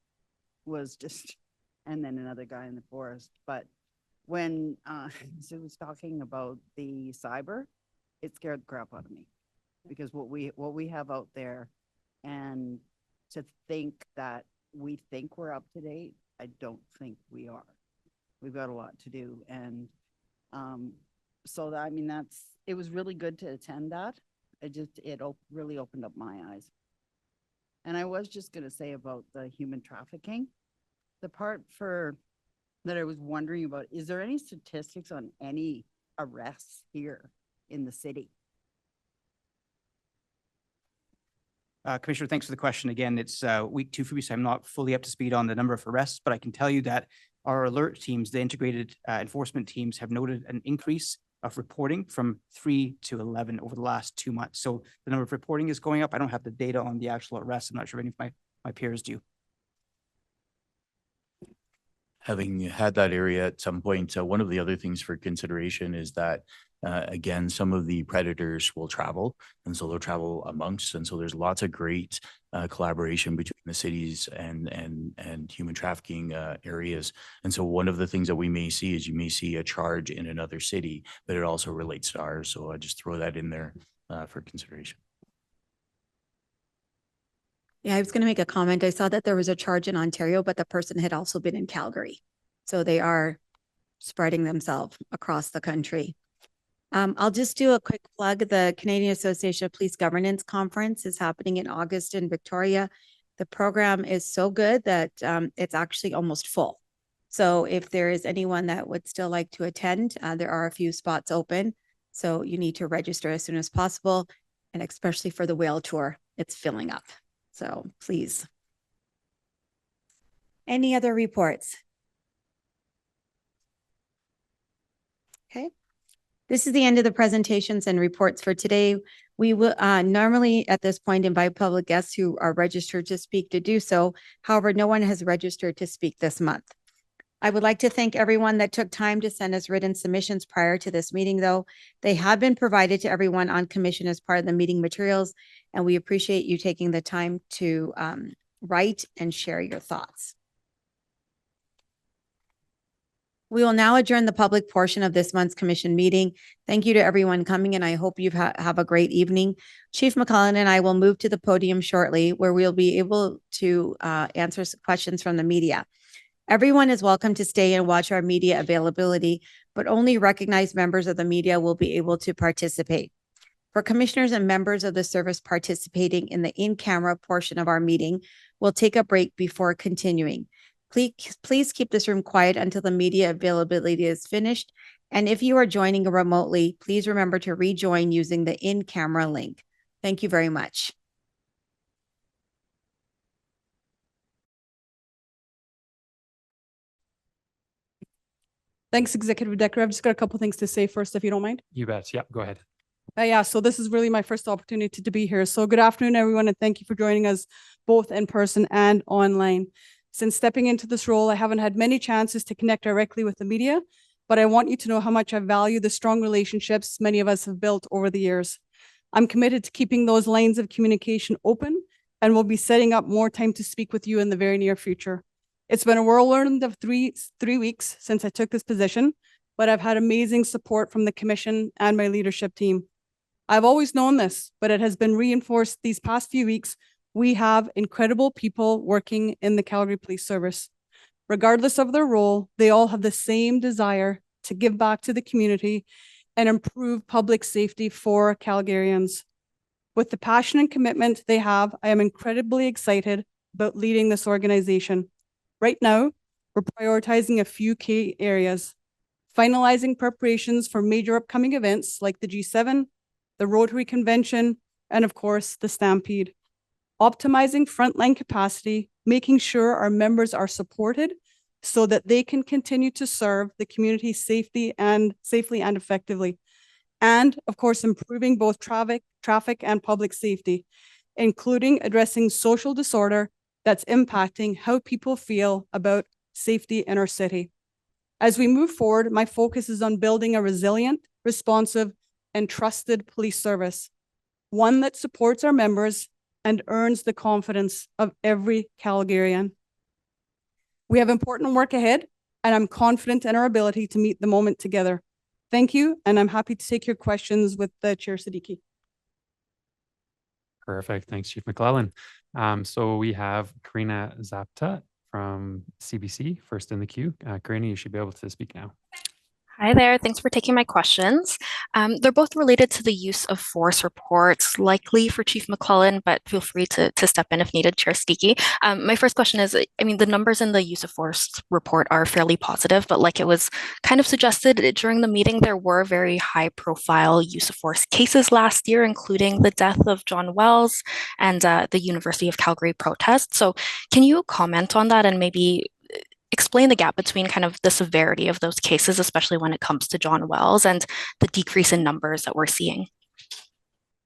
was just, and then another guy in the forest. But when Sue was talking about the cyber, it scared the crap out of me, because what we have out there, and to think that we think we're up to date, I don't think we are. We've got a lot to do. And so that, I mean, it was really good to attend that. It really opened up my eyes. And I was just going to say about the human trafficking, the part that I was wondering about, is there any statistics on any arrests here in the city? Commissioner, thanks for the question. Again, it's week 2 for me, so I'm not fully up to speed on the number of arrests, but I can tell you that our alert teams, the integrated enforcement teams, have noted an increase of reporting from 3 to 11 over the last 2 months. So the number of reporting is going up. I don't have the data on the actual arrests. I'm not sure if any of my peers do. Having had that area at some point, one of the other things for consideration is that, again, some of the predators will travel, and so they'll travel amongst, and so there's lots of great collaboration between the cities and human trafficking areas. And so one of the things that we may see is you may see a charge in another city, but it also relates to ours. So I just throw that in there for consideration. Yeah, I was going to make a comment. I saw that there was a charge in Ontario, but the person had also been in Calgary. So they are spreading themselves across the country. I'll just do a quick plug. The Canadian Association of Police Governance Conference is happening in August in Victoria. The program is so good that it's actually almost full. So if there is anyone that would still like to attend, there are a few spots open. So you need to register as soon as possible. And especially for the whale tour, it's filling up. So please. Any other reports? Okay. This is the end of the presentations and reports for today. We will normally at this point invite public guests who are registered to speak to do so. However, no one has registered to speak this month. I would like to thank everyone that took time to send us written submissions prior to this meeting, though. They have been provided to everyone on commission as part of the meeting materials, and we appreciate you taking the time to write and share your thoughts. We will now adjourn the public portion of this month's commission meeting. Thank you to everyone coming, and I hope you have a great evening. Chief McClellan and I will move to the podium shortly, where we'll be able to answer questions from the media. Everyone is welcome to stay and watch our media availability, but only recognized members of the media will be able to participate. For commissioners and members of the service participating in the in-camera portion of our meeting, we'll take a break before continuing. Please keep this room quiet until the media availability is finished. And if you are joining remotely, please remember to rejoin using the in-camera link. Thank you very much. Thanks, Executive Decker. I've just got a couple things to say first, if you don't mind. You bet. Yeah, go ahead. Yeah, so this is really my first opportunity to be here. So good afternoon, everyone, and thank you for joining us both in person and online. Since stepping into this role, I haven't had many chances to connect directly with the media, but I want you to know how much I value the strong relationships many of us have built over the years. I'm committed to keeping those lines of communication open and will be setting up more time to speak with you in the very near future. It's been a whirlwind of three weeks since I took this position, but I've had amazing support from the commission and my leadership team. I've always known this, but it has been reinforced these past few weeks. We have incredible people working in the Calgary Police Service. Regardless of their role, they all have the same desire to give back to the community and improve public safety for Calgarians. With the passion and commitment they have, I am incredibly excited about leading this organization. Right now, we're prioritizing a few key areas, finalizing preparations for major upcoming events like the G7, the Rotary Convention, and of course, the Stampede. Optimizing frontline capacity, making sure our members are supported so that they can continue to serve the community safely and effectively. And of course, improving both traffic and public safety, including addressing social disorder that's impacting how people feel about safety in our city. As we move forward, my focus is on building a resilient, responsive, and trusted police service, one that supports our members and earns the confidence of every Calgarian. We have important work ahead, and I'm confident in our ability to meet the moment together. Thank you, and I'm happy to take your questions with the Chair Siddiqui. Perfect. Thanks, Chief McClellan. So we have Karina Zapta from CBC first in the queue. Karina, you should be able to speak now. Hi there. Thanks for taking my questions. They're both related to the use of force reports, likely for Chief McClellan, but feel free to step in if needed, Chair Steeke. My first question is, I mean, the numbers in the use of force report are fairly positive, but like it was kind of suggested during the meeting, there were very high profile use of force cases last year, including the death of John Wells and the University of Calgary protest. So can you comment on that and maybe explain the gap between kind of the severity of those cases, especially when it comes to John Wells, and the decrease in numbers that we're seeing?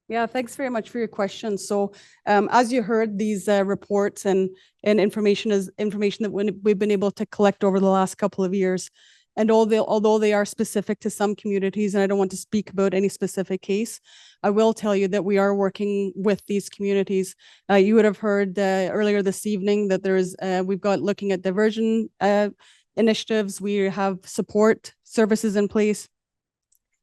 Yeah, thanks very much for your question. So as you heard, these reports and information is information that we've been able to collect over the last couple of years. And although they are specific to some communities, and I don't want to speak about any specific case, I will tell you that we are working with these communities. You would have heard earlier this evening that we've got looking at diversion initiatives. We have support services in place.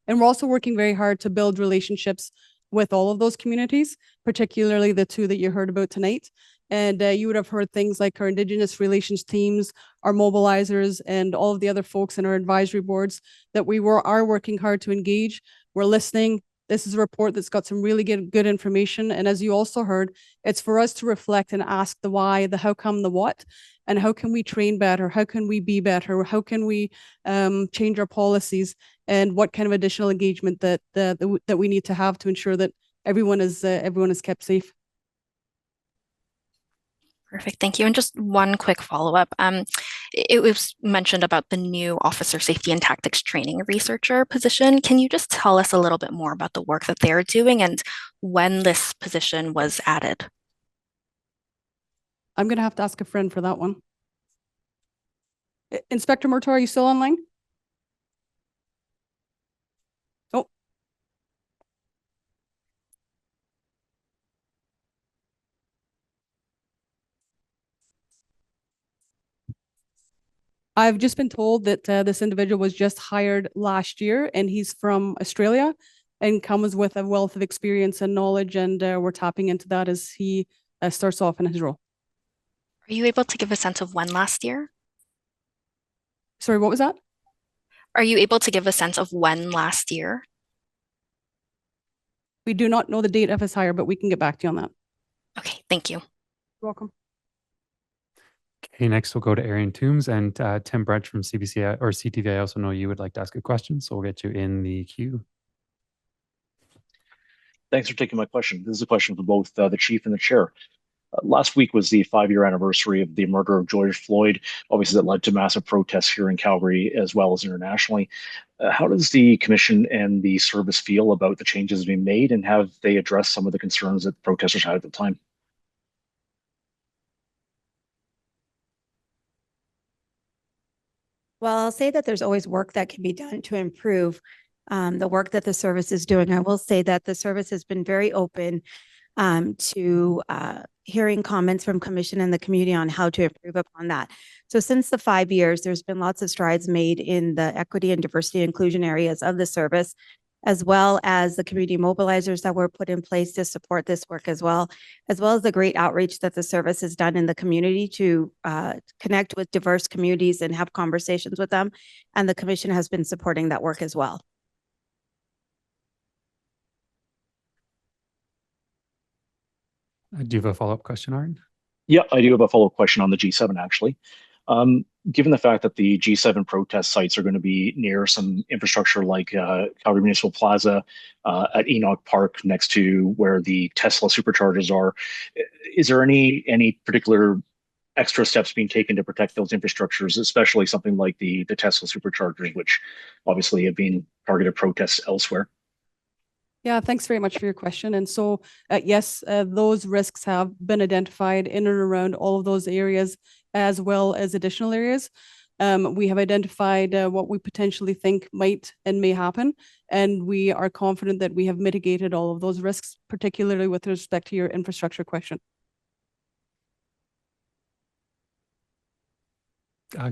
And we're also working very hard to build relationships with all of those communities, particularly the two that you heard about tonight. And you would have heard things like our Indigenous relations teams, our mobilizers, and all of the other folks in our advisory boards that are working hard to engage. We're listening. This is a report that's got some really good information. And as you also heard, it's for us to reflect and ask the why, the how come, the what, and how can we train better? How can we be better? How can we change our policies? And what kind of additional engagement that we need to have to ensure that everyone is kept safe. Perfect, thank you. And just one quick follow-up. It was mentioned about the new officer safety and tactics training researcher position. Can you just tell us a little bit more about the work that they're doing and when this position was added? I'm going to have to ask a friend for that one. Inspector Murtaugh, are you still online? Oh. I've just been told that this individual was just hired last year and he's from Australia and comes with a wealth of experience and knowledge, and we're tapping into that as he starts off in his role. Are you able to give a sense of when last year? Sorry, what was that? Are you able to give a sense of when last year? We do not know the date of his hire, but we can get back to you on that. Okay, thank you. You're welcome. Okay, next we'll go to Arian Toombs and Tim Branch from CBC or CTV. I also know you would like to ask a question, so we'll get you in the queue. Thanks for taking my question. This is a question for both the chief and the chair. Last week was the 5-year anniversary of the murder of George Floyd. Obviously, that led to massive protests here in Calgary as well as internationally. How does the commission and the service feel about the changes being made, and have they addressed some of the concerns that protesters had at the time? Well, I'll say that there's always work that can be done to improve the work that the service is doing. I will say that the service has been very open to hearing comments from commission and the community on how to improve upon that. So since the 5 years, there's been lots of strides made in the equity and diversity inclusion areas of the service, as well as the community mobilizers that were put in place to support this work as well as the great outreach that the service has done in the community to connect with diverse communities and have conversations with them. And the commission has been supporting that work as well. Do you have a follow-up question, Aaron? Yeah, I do have a follow-up question on the G7, actually. Given the fact that the G7 protest sites are going to be near some infrastructure like Calgary Municipal Plaza, at Enoch Park, next to where the Tesla superchargers are, is there any particular extra steps being taken to protect those infrastructures, especially something like the Tesla superchargers, which obviously have been targeted protests elsewhere? Yeah, thanks very much for your question. And so, yes, those risks have been identified in and around all of those areas, as well as additional areas. We have identified what we potentially think might and may happen, and we are confident that we have mitigated all of those risks, particularly with respect to your infrastructure question.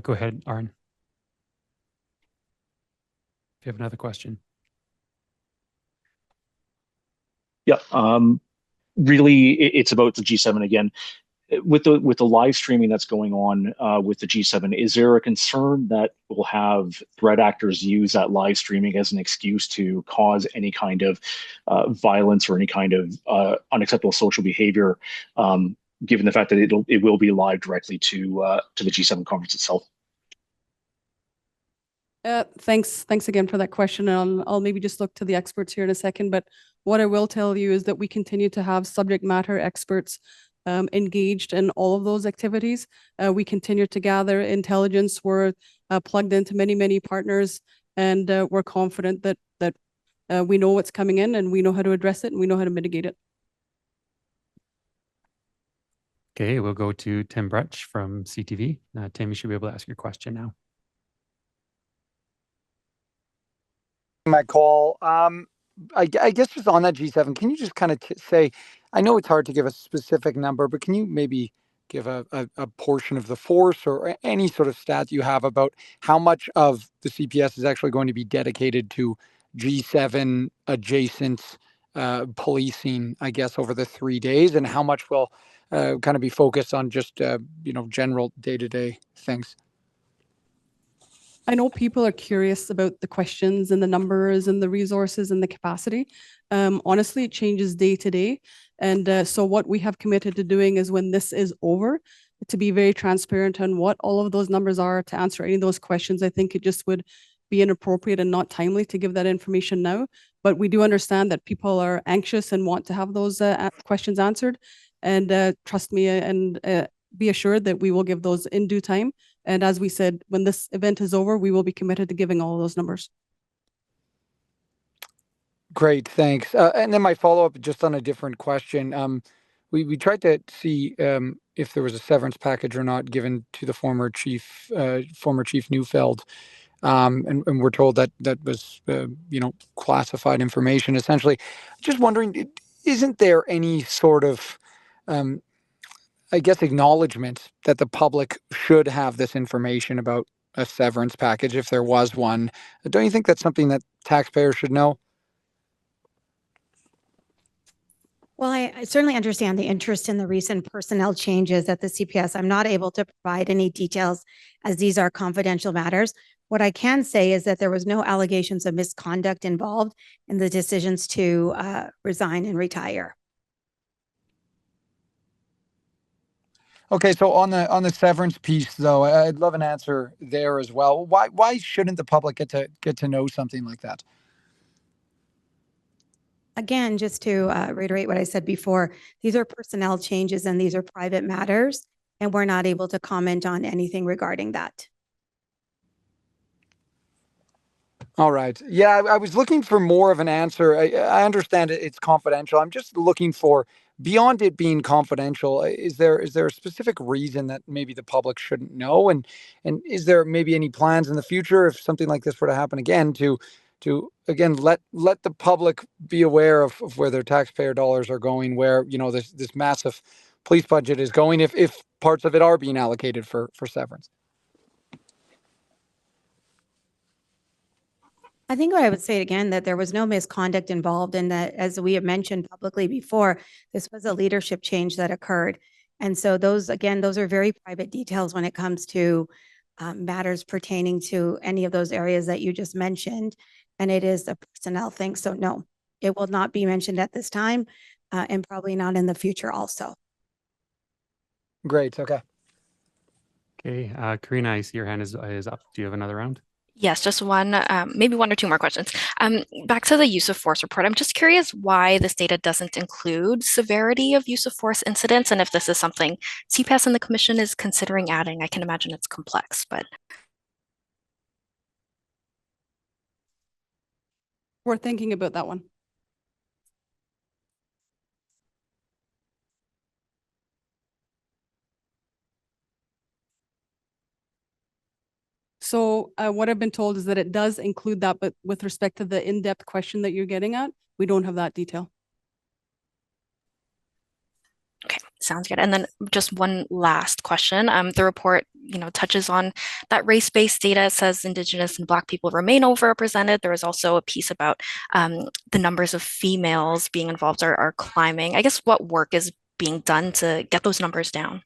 Go ahead, Aaron. If you have another question. Yeah, really, it's about the G7 again. with the live streaming that's going on with the G7, is there a concern that we'll have threat actors use that live streaming as an excuse to cause any kind of violence or any kind of unacceptable social behavior, given the fact that it will be live directly to the G7 conference itself? Thanks again for that question. And I'll maybe just look to the experts here in a second. But what I will tell you is that we continue to have subject matter experts engaged in all of those activities. We continue to gather intelligence. We're plugged into many partners, and we're confident that we know what's coming in, and we know how to address it, and we know how to mitigate it. Okay, we'll go to Tim Brutch from CTV. Tim, you should be able to ask your question now. My call. I guess just on that G7, can you just kind of say, I know it's hard to give a specific number, but can you maybe give a portion of the force or any sort of stat you have about how much of the CPS is actually going to be dedicated to G7 adjacent policing, I guess, over the 3 days, and how much will kind of be focused on just, general day-to-day things? I know people are curious about the questions and the numbers and the resources and the capacity. Honestly, it changes day to day. And so what we have committed to doing is when this is over, to be very transparent on what all of those numbers are, to answer any of those questions. I think it just would be inappropriate and not timely to give that information now. But we do understand that people are anxious and want to have those questions answered. And trust me and be assured that we will give those in due time. And as we said, when this event is over, we will be committed to giving all of those numbers. Great, thanks. And then my follow-up just on a different question. We tried to see if there was a severance package or not given to the former chief Neufeld. And we're told that was, classified information, essentially. Just wondering, isn't there any sort of, I guess, acknowledgement that the public should have this information about a severance package if there was one? Don't you think that's something that taxpayers should know? Well, I certainly understand the interest in the recent personnel changes at the CPS. I'm not able to provide any details as these are confidential matters. What I can say is that there was no allegations of misconduct involved in the decisions to resign and retire. Okay, so on the severance piece, though, I'd love an answer there as well. Why shouldn't the public get to know something like that? Again, just to reiterate what I said before, these are personnel changes and these are private matters, and we're not able to comment on anything regarding that. All right. Yeah, I was looking for more of an answer. I understand it's confidential. I'm just looking for, beyond it being confidential, is there a specific reason that maybe the public shouldn't know? And is there maybe any plans in the future if something like this were to happen again to again let the public be aware of where their taxpayer dollars are going, where this massive police budget is going, if parts of it are being allocated for severance? I think what I would say again, that there was no misconduct involved and that, as we have mentioned publicly before, this was a leadership change that occurred. And so those are very private details when it comes to matters pertaining to any of those areas that you just mentioned. And it is a personnel thing. So no, it will not be mentioned at this time and probably not in the future also. Great. Okay. Okay, Karina, I see your hand is up. Do you have another round? Yes, just one, maybe one or two more questions. Back to the use of force report. I'm just curious why this data doesn't include severity of use of force incidents, and if this is something CPS and the Commission is considering adding. I can imagine it's complex, but. We're thinking about that one. So what I've been told is that it does include that, but with respect to the in-depth question that you're getting at, we don't have that detail. Okay, sounds good. And then just one last question. The report, touches on that race-based data. It says Indigenous and Black people remain overrepresented. There is also a piece about the numbers of females being involved are climbing. I guess what work is being done to get those numbers down?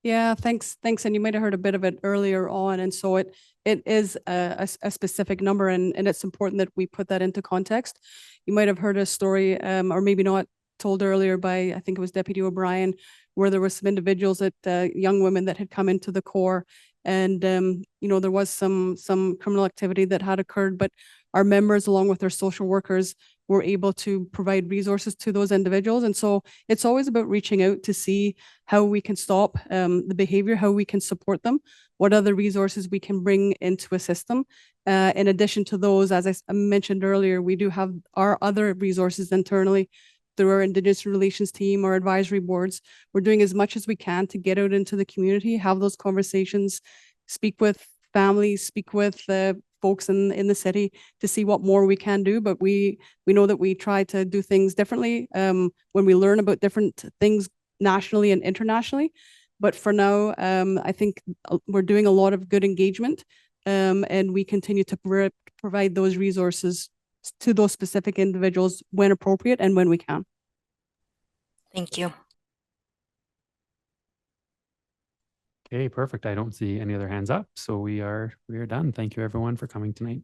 Yeah, thanks. And you might have heard a bit of it earlier on. And so it is a specific number, and it's important that we put that into context. You might have heard a story, or maybe not, told earlier by, I think it was Deputy O'Brien, where there were some individuals that young women that had come into the core, and there was some criminal activity that had occurred, but our members, along with their social workers, were able to provide resources to those individuals. And so it's always about reaching out to see how we can stop the behavior, how we can support them, what other resources we can bring into a system. In addition to those, as I mentioned earlier, we do have our other resources internally through our Indigenous Relations team, our advisory boards. We're doing as much as we can to get out into the community, have those conversations, speak with families, speak with folks in the city to see what more we can do. But we know that we try to do things differently when we learn about different things nationally and internationally. But for now, I think we're doing a lot of good engagement, and we continue to provide those resources to those specific individuals when appropriate and when we can. Thank you. Okay, perfect. I don't see any other hands up, so we are done. Thank you everyone for coming tonight.